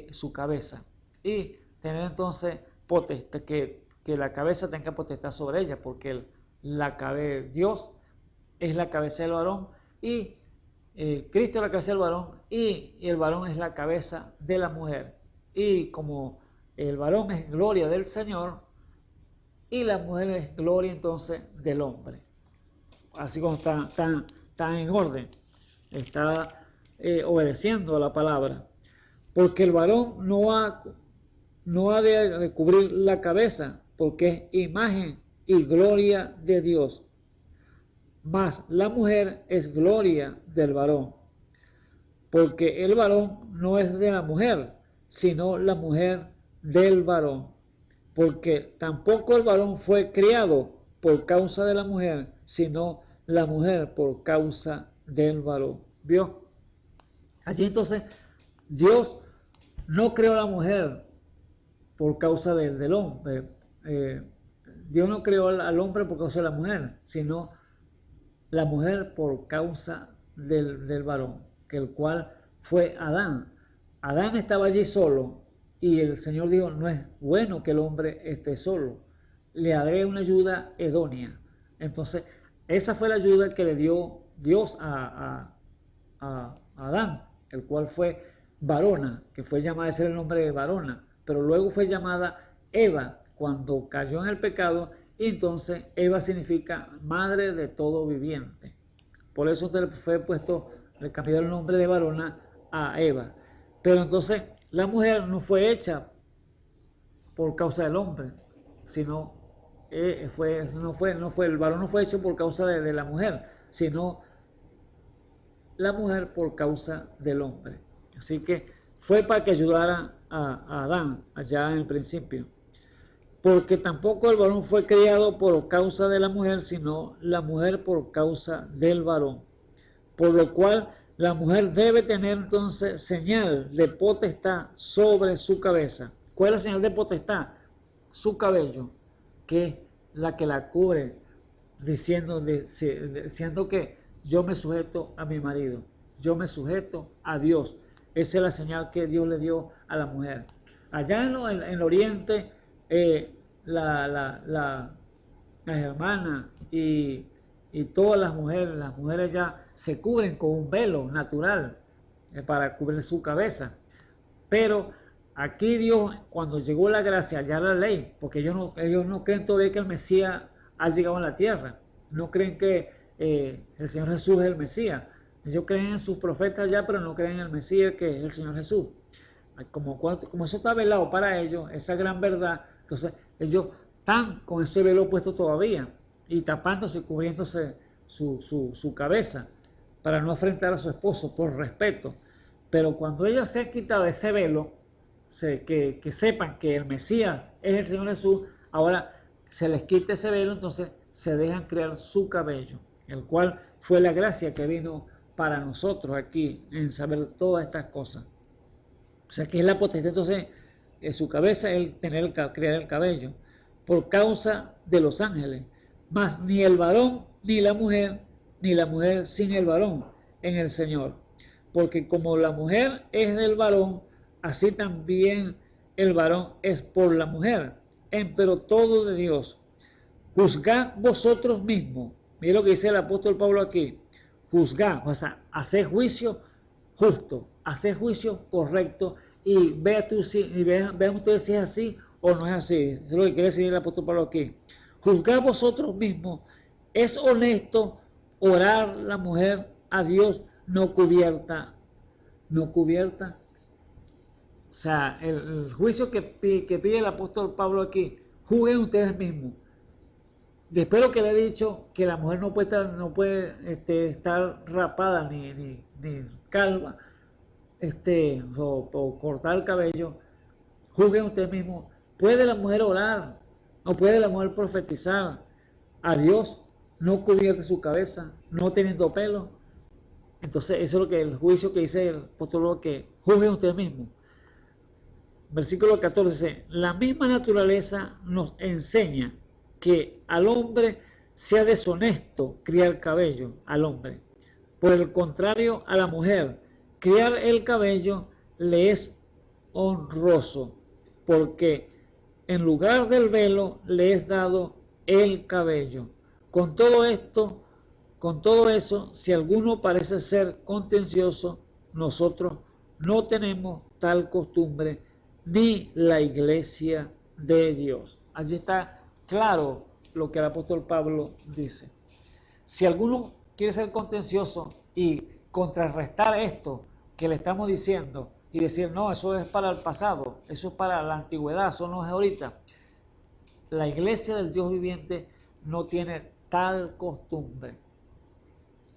su cabeza. Y tener entonces potestad, que la cabeza tenga potestad sobre ella, porque Dios es la cabeza del varón y Cristo es la cabeza del varón y el varón es la cabeza de la mujer. Y como el varón es gloria del Señor y la mujer es gloria entonces del hombre. Así como está en orden, está obedeciendo a la palabra. Porque el varón no ha de cubrir la cabeza, porque es imagen y gloria de Dios. Mas la mujer es gloria del varón, porque el varón no es de la mujer, sino la mujer del varón. Porque tampoco el varón fue criado por causa de la mujer, sino la mujer por causa del varón. ¿Vio? Allí entonces Dios no creó a la mujer por causa del hombre. Dios no creó al hombre por causa de la mujer, sino la mujer por causa del varón, que el cual fue Adán. Adán estaba allí solo y el Señor dijo, no es bueno que el hombre esté solo, le haré una ayuda idónea. Entonces, esa fue la ayuda que le dio Dios a Adán, el cual fue varona, que fue llamada, ese era el nombre de varona, pero luego fue llamada Eva cuando cayó en el pecado. Y entonces Eva significa madre de todo viviente. Por eso fue puesto, le cambió el nombre de varona a Eva. Pero entonces la mujer no fue hecha por causa del hombre, sino el varón no fue hecho por causa de la mujer, sino la mujer por causa del hombre. Así que fue para que ayudara a Adán allá en el principio. Porque tampoco el varón fue criado por causa de la mujer, sino la mujer por causa del varón. Por lo cual la mujer debe tener entonces señal de potestad sobre su cabeza. ¿Cuál es la señal de potestad? Su cabello, que es la que la cubre, diciendo que yo me sujeto a mi marido, yo me sujeto a Dios. Esa es la señal que Dios le dio a la mujer. Allá en el oriente, las hermanas y todas las mujeres ya se cubren con un velo natural para cubrir su cabeza. Pero aquí Dios, cuando llegó la gracia, ya la ley, porque ellos no creen todavía que el Mesías ha llegado a la tierra, no creen que el Señor Jesús es el Mesías. Ellos creen en sus profetas ya, pero no creen en el Mesías, que es el Señor Jesús. Como eso está velado para ellos, esa gran verdad, entonces ellos están con ese velo puesto todavía y tapándose, cubriéndose su cabeza para no enfrentar a su esposo por respeto. Pero cuando ella se ha quitado ese velo, que sepan que el Mesías es el Señor Jesús, ahora se les quita ese velo, entonces se dejan crear su cabello, el cual fue la gracia que vino para nosotros aquí en saber todas estas cosas. O sea que es la potestad entonces en su cabeza el crear el cabello por causa de los ángeles, mas ni el varón ni la mujer sin el varón en el Señor, porque como la mujer es del varón, así también el varón es por la mujer, pero todo de Dios. Juzgad vosotros mismos. Mira lo que dice el apóstol Pablo aquí. Juzgad, o sea, hacer juicio justo, hacer juicio correcto y vean ustedes si es así o no es así. Eso es lo que quiere decir el apóstol Pablo aquí. Juzgad vosotros mismos. Es honesto orar la mujer a Dios no cubierta. No cubierta. O sea, el juicio que pide el apóstol Pablo aquí, juzguen ustedes mismos. Después lo que le he dicho, que la mujer no puede estar rapada ni calva, o cortar el cabello, juzguen ustedes mismos. ¿Puede la mujer orar? ¿No puede la mujer profetizar a Dios no cubierta su cabeza, no teniendo pelo? Entonces eso es lo que el juicio que dice el apóstol, que juzguen ustedes mismos. Versículo 14 dice, la misma naturaleza nos enseña que al hombre sea deshonesto criar cabello al hombre. Por el contrario, a la mujer, criar el cabello le es honroso, porque en lugar del velo le es dado el cabello. Con todo eso, si alguno parece ser contencioso, nosotros no tenemos tal costumbre, ni la iglesia de Dios. Allí está claro lo que el apóstol Pablo dice. Si alguno quiere ser contencioso y contrarrestar esto que le estamos diciendo y decir, no, eso es para el pasado, eso es para la antigüedad, eso no es ahorita. La iglesia del Dios viviente no tiene tal costumbre.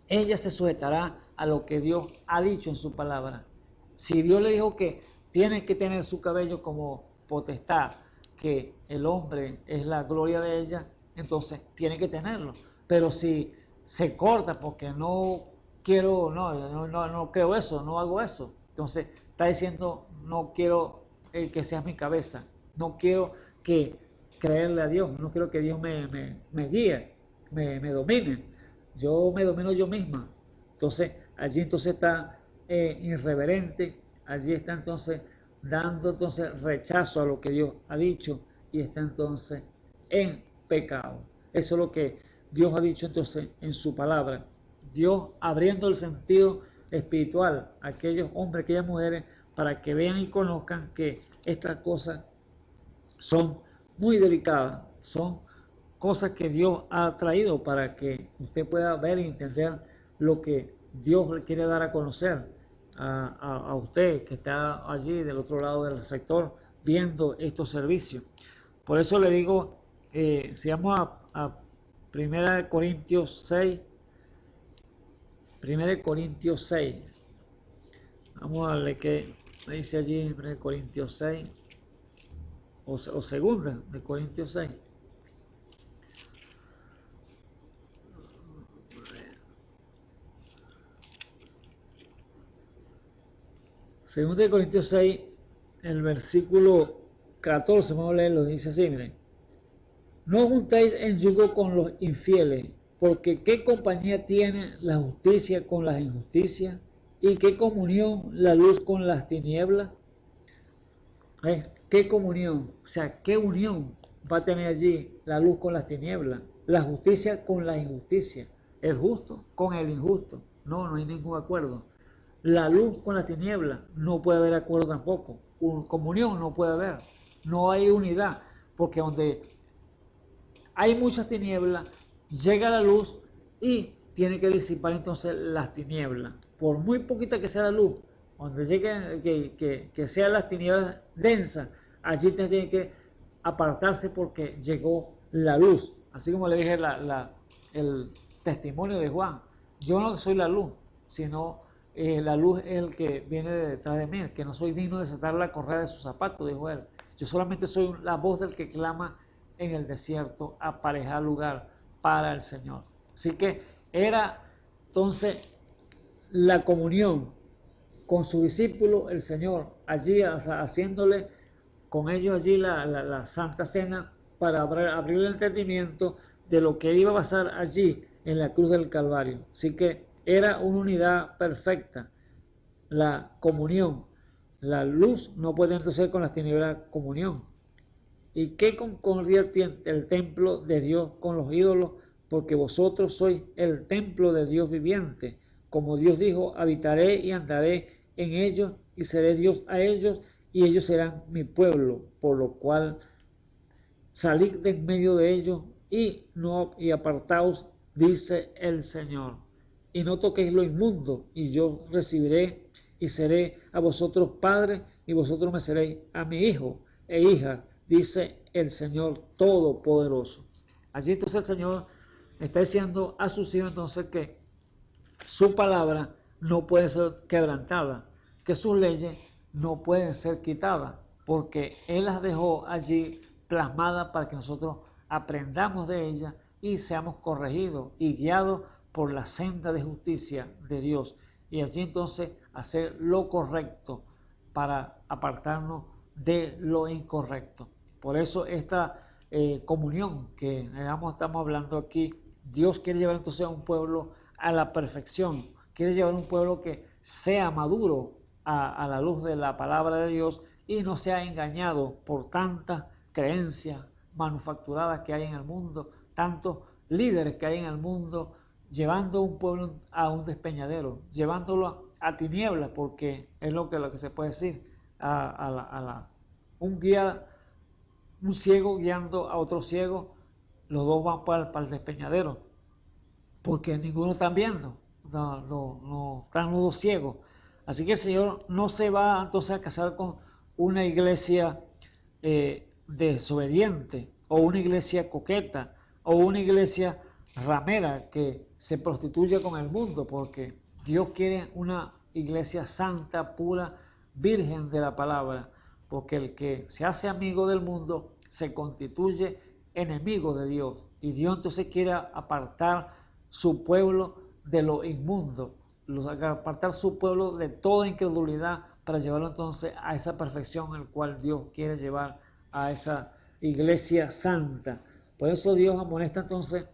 Ella se sujetará a lo que Dios ha dicho en su palabra. Si Dios le dijo que tiene que tener su cabello como potestad, que el hombre es la gloria de ella, entonces tiene que tenerlo. Pero si se corta porque no quiero, no creo eso, no hago eso, entonces está diciendo, no quiero que sea mi cabeza, no quiero creerle a Dios, no quiero que Dios me guíe, me domine, yo me domino yo misma. Entonces allí está irreverente, allí está entonces dando rechazo a lo que Dios ha dicho y está entonces en pecado. Eso es lo que Dios ha dicho entonces en su palabra. Dios abriendo el sentido espiritual a aquellos hombres, aquellas mujeres, para que vean y conozcan que estas cosas son muy delicadas, son cosas que Dios ha traído para que usted pueda ver y entender lo que Dios le quiere dar a conocer a usted que está allí del otro lado del sector viendo estos servicios. Por eso le digo, si vamos a 1 Corintios 6, 1 Corintios 6, vamos a ver qué dice allí en 1 Corintios 6, o 2 de Corintios 6. Segunda de Corintios 6, el versículo 14, vamos a leerlo, dice así, miren. No juntáis en yugo con los infieles, porque ¿qué compañía tiene la justicia con las injusticias? ¿Y qué comunión la luz con las tinieblas? ¿Qué comunión? O sea, ¿qué unión va a tener allí la luz con las tinieblas? La justicia con la injusticia. El justo con el injusto. No, no hay ningún acuerdo. La luz con las tinieblas. No puede haber acuerdo tampoco. Comunión no puede haber. No hay unidad. Porque donde hay muchas tinieblas, llega la luz y tiene que disipar entonces las tinieblas. Por muy poquita que sea la luz, donde llegue que sean las tinieblas densas, allí tiene que apartarse porque llegó la luz. Así como le dije el testimonio de Juan. Yo no soy la luz, sino la luz es el que viene detrás de mí, que no soy digno de desatar la correa de sus zapatos, dijo él. Yo solamente soy la voz del que clama en el desierto, aparejar lugar para el Señor. Así que era entonces la comunión con su discípulo, el Señor, allí haciéndole con ellos allí la Santa Cena para abrir el entendimiento de lo que iba a pasar allí en la cruz del Calvario. Así que era una unidad perfecta, la comunión. La luz no puede entonces con las tinieblas comunión. ¿Y qué concordia tiene el templo de Dios con los ídolos? Porque vosotros sois el templo de Dios viviente. Como Dios dijo, habitaré y andaré en ellos y seré Dios a ellos y ellos serán mi pueblo. Por lo cual salid de en medio de ellos y apartaos, dice el Señor. Y no toquéis lo inmundo, y yo recibiré y seré a vosotros padre, y vosotros me seréis a mi hijo e hija, dice el Señor Todopoderoso. Allí entonces el Señor está diciendo a sus hijos entonces que su palabra no puede ser quebrantada, que sus leyes no pueden ser quitadas, porque Él las dejó allí plasmadas para que nosotros aprendamos de ellas y seamos corregidos y guiados por la senda de justicia de Dios. Y allí entonces hacer lo correcto para apartarnos de lo incorrecto. Por eso esta comunión que estamos hablando aquí, Dios quiere llevar entonces a un pueblo a la perfección, quiere llevar un pueblo que sea maduro a la luz de la palabra de Dios y no sea engañado por tantas creencias manufacturadas que hay en el mundo, tantos líderes que hay en el mundo, llevando un pueblo a un despeñadero, llevándolo a tinieblas, porque es lo que se puede decir, un ciego guiando a otro ciego, los dos van para el despeñadero, porque ninguno está viendo, no están los dos ciegos. Así que el Señor no se va entonces a casar con una iglesia desobediente, o una iglesia coqueta, o una iglesia ramera que se prostituye con el mundo, porque Dios quiere una iglesia santa, pura, virgen de la palabra, porque el que se hace amigo del mundo se constituye enemigo de Dios, y Dios entonces quiere apartar su pueblo de lo inmundo, apartar su pueblo de toda incredulidad para llevarlo entonces a esa perfección en la cual Dios quiere llevar a esa iglesia santa. Por eso Dios amonesta entonces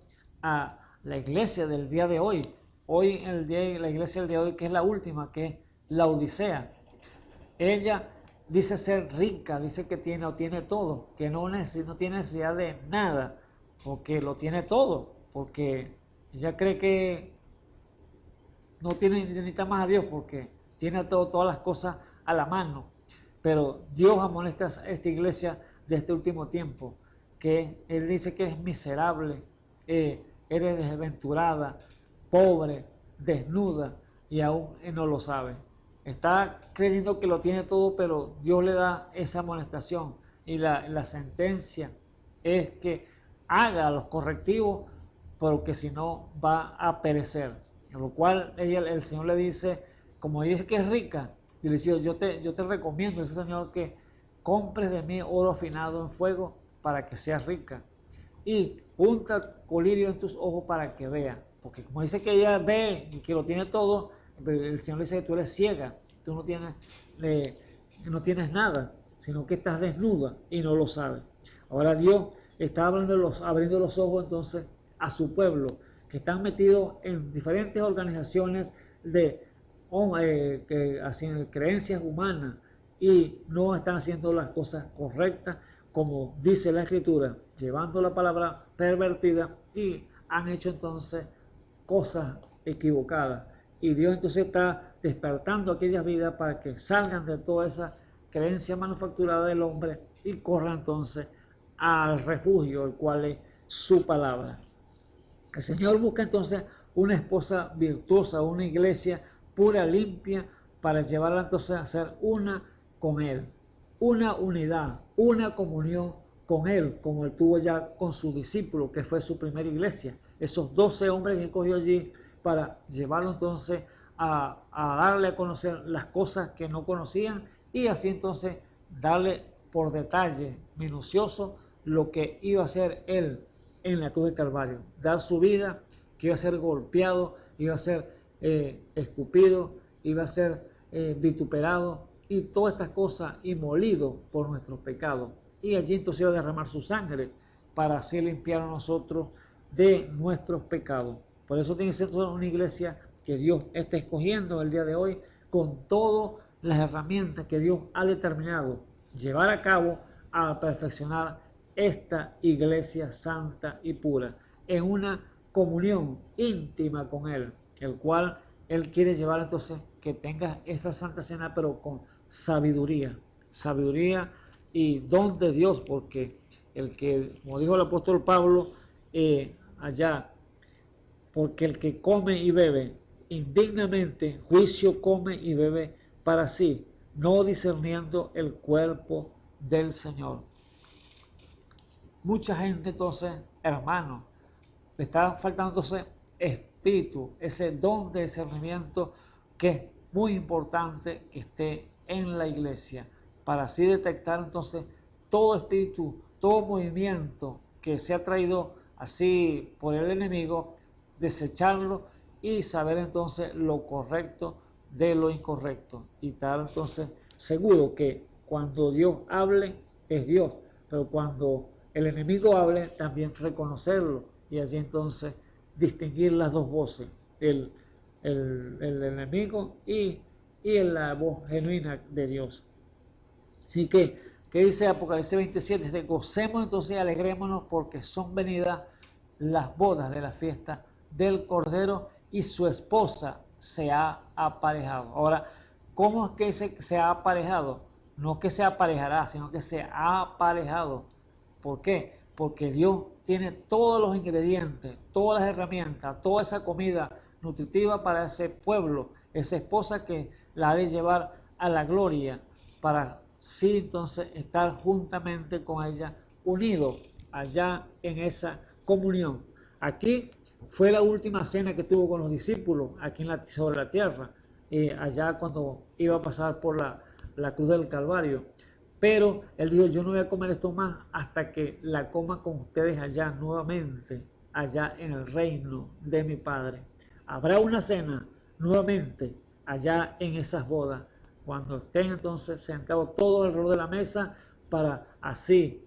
a la iglesia del día de hoy. Hoy la iglesia del día de hoy, que es la última, que es la Odisea. Ella dice ser rica, dice que tiene todo, que no tiene necesidad de nada, porque lo tiene todo, porque ella cree que no necesita más a Dios, porque tiene todas las cosas a la mano. Pero Dios amonesta a esta iglesia de este último tiempo, que Él dice que es miserable, eres desventurada, pobre, desnuda, y aún Él no lo sabe. Está creyendo que lo tiene todo, pero Dios le da esa amonestación, y la sentencia es que haga los correctivos, porque si no va a perecer. A lo cual el Señor le dice, como ella dice que es rica, y le dice, yo te recomiendo, ese Señor, que compres de mí oro afinado en fuego para que seas rica, y unta colirio en tus ojos para que vea, porque como dice que ella ve y que lo tiene todo, el Señor le dice que tú eres ciega, tú no tienes nada, sino que estás desnuda y no lo sabes. Ahora Dios está abriendo los ojos entonces a su pueblo, que están metidos en diferentes organizaciones de que hacen creencias humanas y no están haciendo las cosas correctas como dice la Escritura, llevando la palabra pervertida y han hecho entonces cosas equivocadas. Y Dios entonces está despertando aquellas vidas para que salgan de toda esa creencia manufacturada del hombre y corran entonces al refugio, el cual es su palabra. El Señor busca entonces una esposa virtuosa, una iglesia pura, limpia, para llevarla entonces a ser una con Él, una unidad, una comunión con Él, como Él tuvo ya con sus discípulos, que fue su primera iglesia. Esos 12 hombres que cogió allí para llevarlo entonces a darle a conocer las cosas que no conocían y así entonces darle por detalle minucioso lo que iba a hacer Él en la cruz de Calvario, dar su vida, que iba a ser golpeado, iba a ser escupido, iba a ser vituperado y todas estas cosas y molido por nuestros pecados. Y allí entonces iba a derramar su sangre para así limpiar a nosotros de nuestros pecados. Por eso tiene que ser toda una iglesia que Dios está escogiendo el día de hoy con todas las herramientas que Dios ha determinado llevar a cabo a perfeccionar esta iglesia santa y pura en una comunión íntima con Él, el cual Él quiere llevar entonces que tenga esta santa cena pero con sabiduría y don de Dios, porque el que, como dijo el apóstol Pablo allá, porque el que come y bebe indignamente, juicio come y bebe para sí, no discerniendo el cuerpo del Señor. Mucha gente entonces, hermanos, le está faltando entonces espíritu, ese don de discernimiento que es muy importante que esté en la iglesia, para así detectar entonces todo espíritu, todo movimiento que se ha traído así por el enemigo, desecharlo y saber entonces lo correcto de lo incorrecto y estar entonces seguro que cuando Dios hable es Dios, pero cuando el enemigo hable también reconocerlo y allí entonces distinguir las dos voces, el enemigo y la voz genuina de Dios. Así que dice Apocalipsis 27, dice, gocemos entonces y alegrémonos porque son venidas las bodas de la fiesta del Cordero y su esposa se ha aparejado. Ahora, ¿cómo es que se ha aparejado? No es que se aparejará, sino que se ha aparejado. ¿Por qué? Porque Dios tiene todos los ingredientes, todas las herramientas, toda esa comida nutritiva para ese pueblo, esa esposa que la ha de llevar a la gloria para sí entonces estar juntamente con ella, unido allá en esa comunión. Aquí fue la última cena que tuvo con los discípulos aquí sobre la tierra, allá cuando iba a pasar por la cruz del Calvario. Pero Él dijo, yo no voy a comer esto más hasta que la coma con ustedes allá nuevamente, allá en el reino de mi Padre. Habrá una cena nuevamente allá en esas bodas, cuando estén entonces sentados todos alrededor de la mesa para así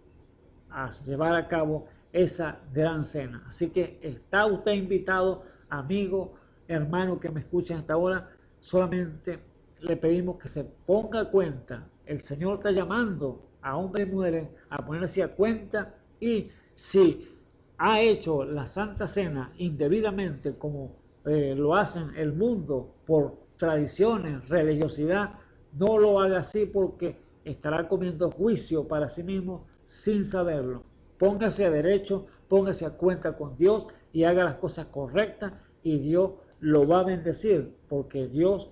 llevar a cabo esa gran cena. Así que está usted invitado, amigo, hermano que me escucha en esta hora. Solamente le pedimos que se ponga a cuenta. El Señor está llamando a hombres y mujeres a ponerse a cuenta, y si ha hecho la Santa Cena indebidamente como lo hacen el mundo por tradiciones, religiosidad, no lo haga así, porque estará comiendo juicio para sí mismo sin saberlo. Póngase a derecho, póngase a cuenta con Dios y haga las cosas correctas y Dios lo va a bendecir, porque Dios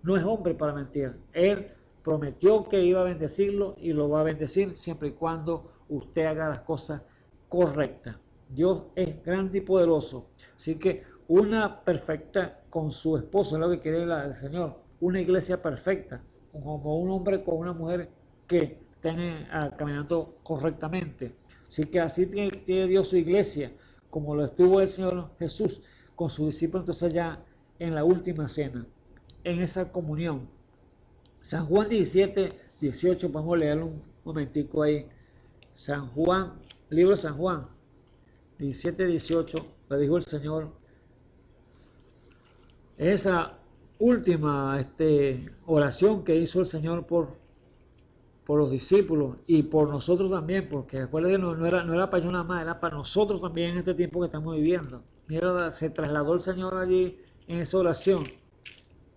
no es hombre para mentir. Él prometió que iba a bendecirlo y lo va a bendecir siempre y cuando usted haga las cosas correctas. Dios es grande y poderoso. Así que una perfecta con su esposo es lo que quiere el Señor. Una iglesia perfecta, como un hombre con una mujer que estén caminando correctamente. Así que así tiene Dios su iglesia, como lo estuvo el Señor Jesús con sus discípulos entonces ya en la última cena, en esa comunión. San Juan 17, 18, podemos leerlo un momentico ahí. San Juan, libro de San Juan 17, 18, le dijo el Señor, esa última oración que hizo el Señor por los discípulos y por nosotros también, porque recuerden que no era para ellos nada más, era para nosotros también en este tiempo que estamos viviendo. Mira, se trasladó el Señor allí en esa oración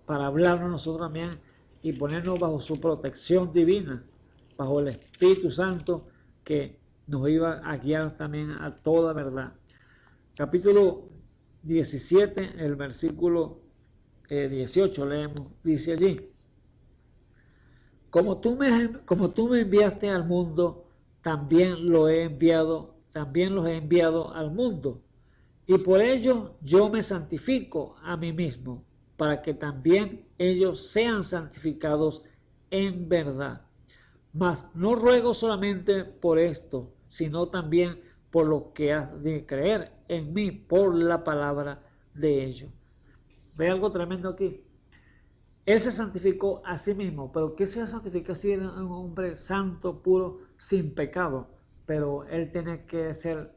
para hablarnos nosotros también y ponernos bajo su protección divina, bajo el Espíritu Santo que nos iba a guiar también a toda verdad. Capítulo 17, el versículo 18 leemos, dice allí: como tú me enviaste al mundo, también los he enviado al mundo, y por ello yo me santifico a mí mismo, para que también ellos sean santificados en verdad. Mas no ruego solamente por esto, sino también por lo que has de creer en mí por la palabra de ellos. Ve algo tremendo aquí. Él se santificó a sí mismo, pero ¿qué se santifica si era un hombre santo, puro, sin pecado? Pero él tenía que hacer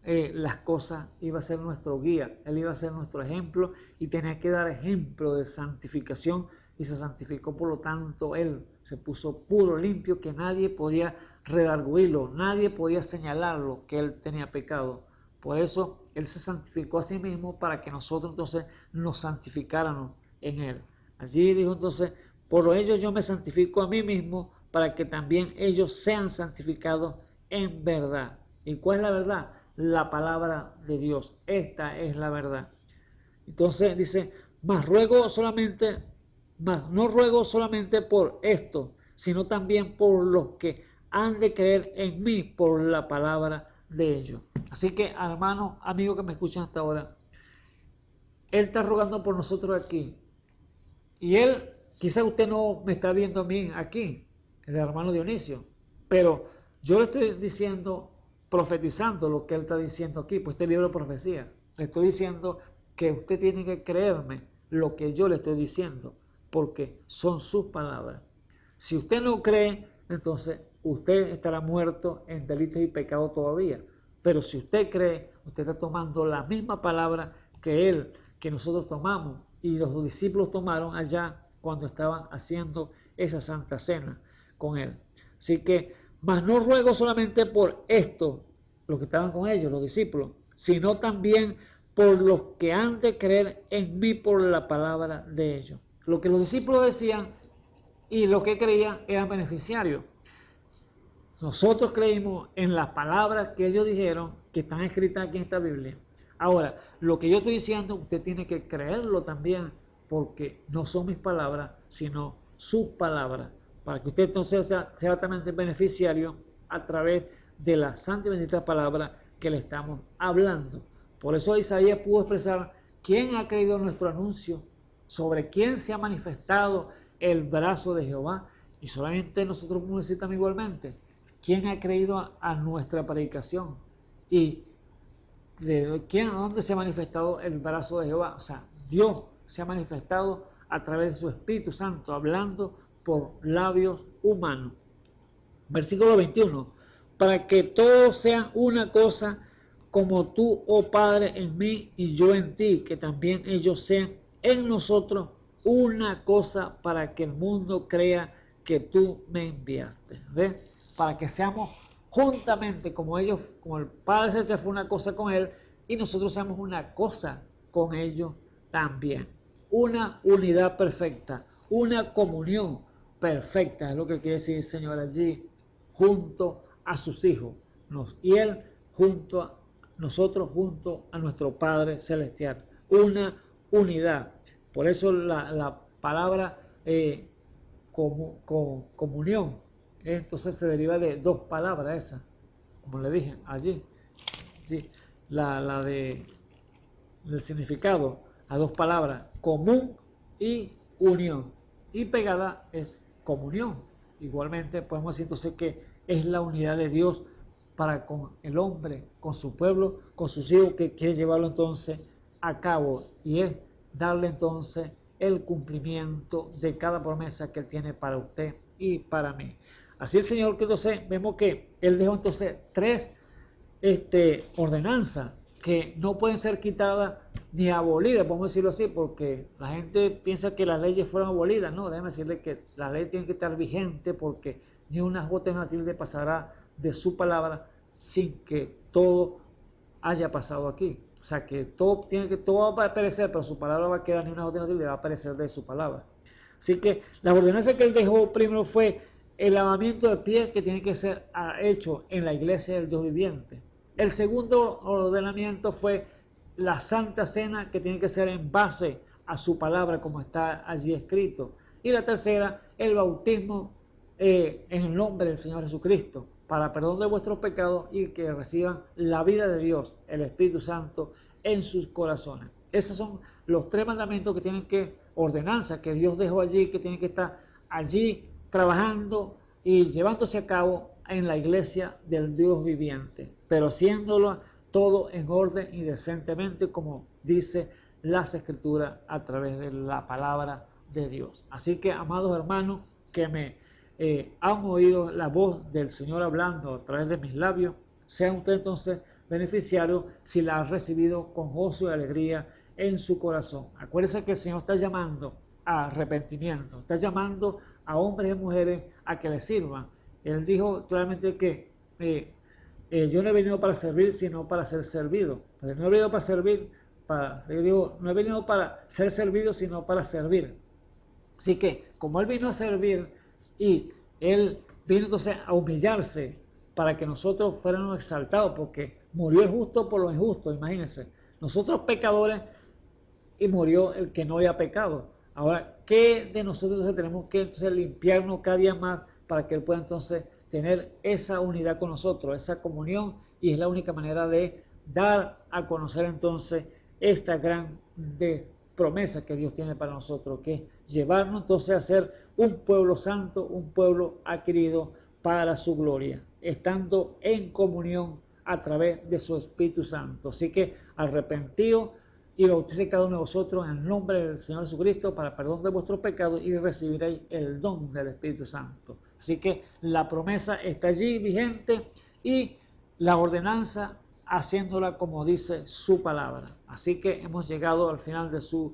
las cosas, iba a ser nuestro guía, él iba a ser nuestro ejemplo y tenía que dar ejemplo de santificación, y se santificó, por lo tanto él se puso puro, limpio, que nadie podía redarguirlo, nadie podía señalarlo que él tenía pecado. Por eso él se santificó a sí mismo para que nosotros entonces nos santificáramos en él. Allí dijo entonces: por ello yo me santifico a mí mismo, para que también ellos sean santificados en verdad. ¿Y cuál es la verdad? La palabra de Dios. Esta es la verdad. Entonces dice: no ruego solamente por esto, sino también por los que han de creer en mí por la palabra de ellos. Así que, hermanos, amigos que me escuchan hasta ahora, Él está rogando por nosotros aquí. Y Él, quizá usted no me está viendo a mí aquí, el hermano Dionisio, pero yo le estoy diciendo, profetizando lo que Él está diciendo aquí, pues este libro de profecía. Le estoy diciendo que usted tiene que creerme lo que yo le estoy diciendo, porque son sus palabras. Si usted no cree, entonces usted estará muerto en delitos y pecados todavía. Pero si usted cree, usted está tomando la misma palabra que nosotros tomamos y los discípulos tomaron allá cuando estaban haciendo esa santa cena con Él. Así que, mas no ruego solamente por esto, los que estaban con ellos, los discípulos, sino también por los que han de creer en mí por la palabra de ellos. Lo que los discípulos decían y lo que creían eran beneficiarios. Nosotros creímos en las palabras que ellos dijeron, que están escritas aquí en esta Biblia. Ahora, lo que yo estoy diciendo, usted tiene que creerlo también, porque no son mis palabras, sino sus palabras, para que usted entonces sea también beneficiario a través de la santa y bendita palabra que le estamos hablando. Por eso Isaías pudo expresar: ¿quién ha creído nuestro anuncio? ¿Sobre quién se ha manifestado el brazo de Jehová? Y solamente nosotros necesitamos igualmente: ¿quién ha creído a nuestra predicación? Y ¿dónde se ha manifestado el brazo de Jehová? O sea, Dios se ha manifestado a través de su Espíritu Santo, hablando por labios humanos. Versículo 21. Para que todos sean una cosa, como tú, oh Padre, en mí y yo en ti, que también ellos sean en nosotros una cosa, para que el mundo crea que tú me enviaste. ¿Ves? Para que seamos juntamente como ellos, como el Padre Celestial fue una cosa con Él, y nosotros seamos una cosa con ellos también. Una unidad perfecta, una comunión perfecta, es lo que quiere decir el Señor allí, junto a sus hijos. Y Él nosotros junto a nuestro Padre Celestial. Una unidad. Por eso la palabra comunión, entonces se deriva de dos palabras esas, como le dije allí. Sí, el significado a dos palabras, común y unión. Y pegada es comunión. Igualmente podemos decir entonces que es la unidad de Dios para con el hombre, con su pueblo, con sus hijos, que quiere llevarlo entonces a cabo, y es darle entonces el cumplimiento de cada promesa que Él tiene para usted y para mí. Así el Señor, que entonces vemos que Él dejó entonces tres ordenanzas que no pueden ser quitadas ni abolida, podemos decirlo así, porque la gente piensa que las leyes fueron abolidas. No, déjeme decirle que la ley tiene que estar vigente, porque ni una jota ni una tilde pasará de su palabra sin que todo haya pasado aquí. O sea que todo va a perecer, pero su palabra va a quedar, ni una jota ni una tilde va a perecer de su palabra. Así que la ordenanza que él dejó primero fue el lavamiento de pies, que tiene que ser hecho en la iglesia del Dios viviente. El segundo ordenamiento fue la Santa Cena, que tiene que ser en base a su palabra, como está allí escrito. Y la tercera, el bautismo en el nombre del Señor Jesucristo, para perdón de vuestros pecados y que reciban la vida de Dios, el Espíritu Santo, en sus corazones. Esos son los 3 mandamientos que tienen que, ordenanzas que Dios dejó allí, que tienen que estar allí trabajando y llevándose a cabo en la iglesia del Dios viviente, pero haciéndolo todo en orden y decentemente, como dice las Escrituras a través de la palabra de Dios. Así que, amados hermanos, que me han oído la voz del Señor hablando a través de mis labios, sean ustedes entonces beneficiarios si la han recibido con gozo y alegría en su corazón. Acuérdense que el Señor está llamando a arrepentimiento, está llamando a hombres y mujeres a que le sirvan. Él dijo claramente que yo no he venido para servir, sino para ser servido. Entonces, no he venido para servir, no he venido para ser servido, sino para servir. Así que, como Él vino a servir y Él vino entonces a humillarse para que nosotros fuéramos exaltados, porque murió el justo por los injustos, imagínense. Nosotros pecadores y murió el que no había pecado. Ahora, ¿qué de nosotros entonces tenemos que entonces limpiarnos cada día más para que Él pueda entonces tener esa unidad con nosotros, esa comunión? Y es la única manera de dar a conocer entonces esta gran promesa que Dios tiene para nosotros, que es llevarnos entonces a ser un pueblo santo, un pueblo adquirido para su gloria, estando en comunión a través de su Espíritu Santo. Así que arrepentidos y bauticé cada uno de vosotros en el nombre del Señor Jesucristo para perdón de vuestros pecados y recibiréis el don del Espíritu Santo. Así que la promesa está allí vigente y la ordenanza haciéndola como dice su palabra. Así que hemos llegado al final de su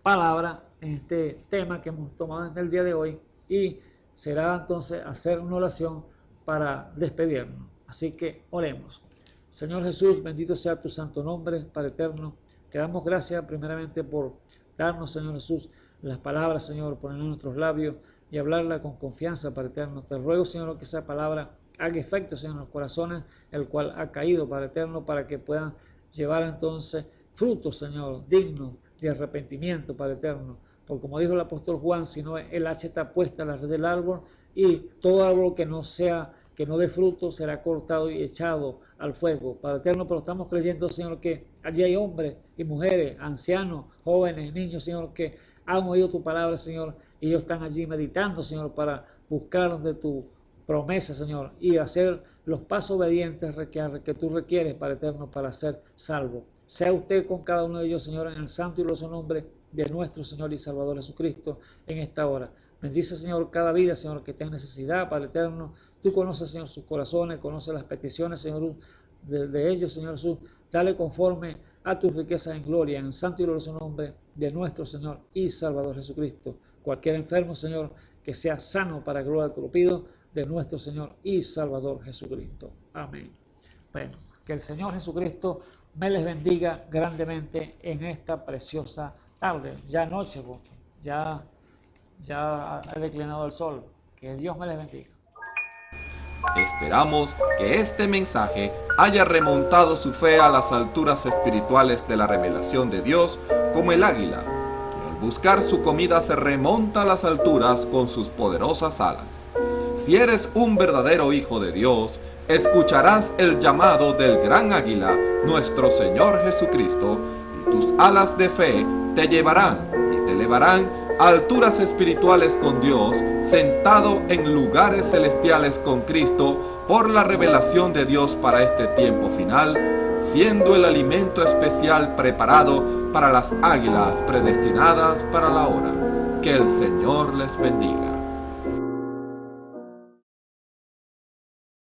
palabra en este tema que hemos tomado en el día de hoy y será entonces hacer una oración para despedirnos. Así que oremos. Señor Jesús, bendito sea tu santo nombre, Padre eterno. Te damos gracias primeramente por darnos, Señor Jesús, las palabras, Señor, poner en nuestros labios y hablarla con confianza, Padre eterno. Te ruego, Señor, que esa palabra haga efecto, Señor, en los corazones, el cual ha caído, Padre eterno, para que puedan llevar entonces frutos, Señor, dignos de arrepentimiento, Padre eterno. Porque como dijo el apóstol Juan, si no el hacha está puesta en la red del árbol, y todo árbol que no dé fruto será cortado y echado al fuego. Padre eterno, pero estamos creyendo, Señor, que allí hay hombres y mujeres, ancianos, jóvenes, niños, Señor, que han oído tu palabra, Señor, y ellos están allí meditando, Señor, para buscar de tu promesa, Señor, y hacer los pasos obedientes que tú requieres, Padre eterno, para ser salvo. Sea usted con cada uno de ellos, Señor, en el santo y glorioso nombre de nuestro Señor y Salvador Jesucristo en esta hora. Bendice, Señor, cada vida, Señor, que tenga necesidad, Padre eterno. Tú conoces, Señor, sus corazones, conoces las peticiones, Señor, de ellos, Señor Jesús. Dale conforme a tus riquezas en gloria, en el santo y glorioso nombre de nuestro Señor y Salvador Jesucristo. Cualquier enfermo, Señor, que sea sano para gloria, te lo pido, de nuestro Señor y Salvador Jesucristo. Amén. Bueno, que el Señor Jesucristo me les bendiga grandemente en esta preciosa tarde. Ya noche, porque ya ha declinado el sol. Que Dios me les bendiga. Esperamos que este mensaje haya remontado su fe a las alturas espirituales de la revelación de Dios, como el águila, que al buscar su comida se remonta a las alturas con sus poderosas alas. Si eres un verdadero hijo de Dios, escucharás el llamado del gran águila, nuestro Señor Jesucristo, y tus alas de fe te llevarán y te elevarán a alturas espirituales con Dios, sentado en lugares celestiales con Cristo, por la revelación de Dios para este tiempo final, siendo el alimento especial preparado para las águilas predestinadas para la hora. Que el Señor les bendiga.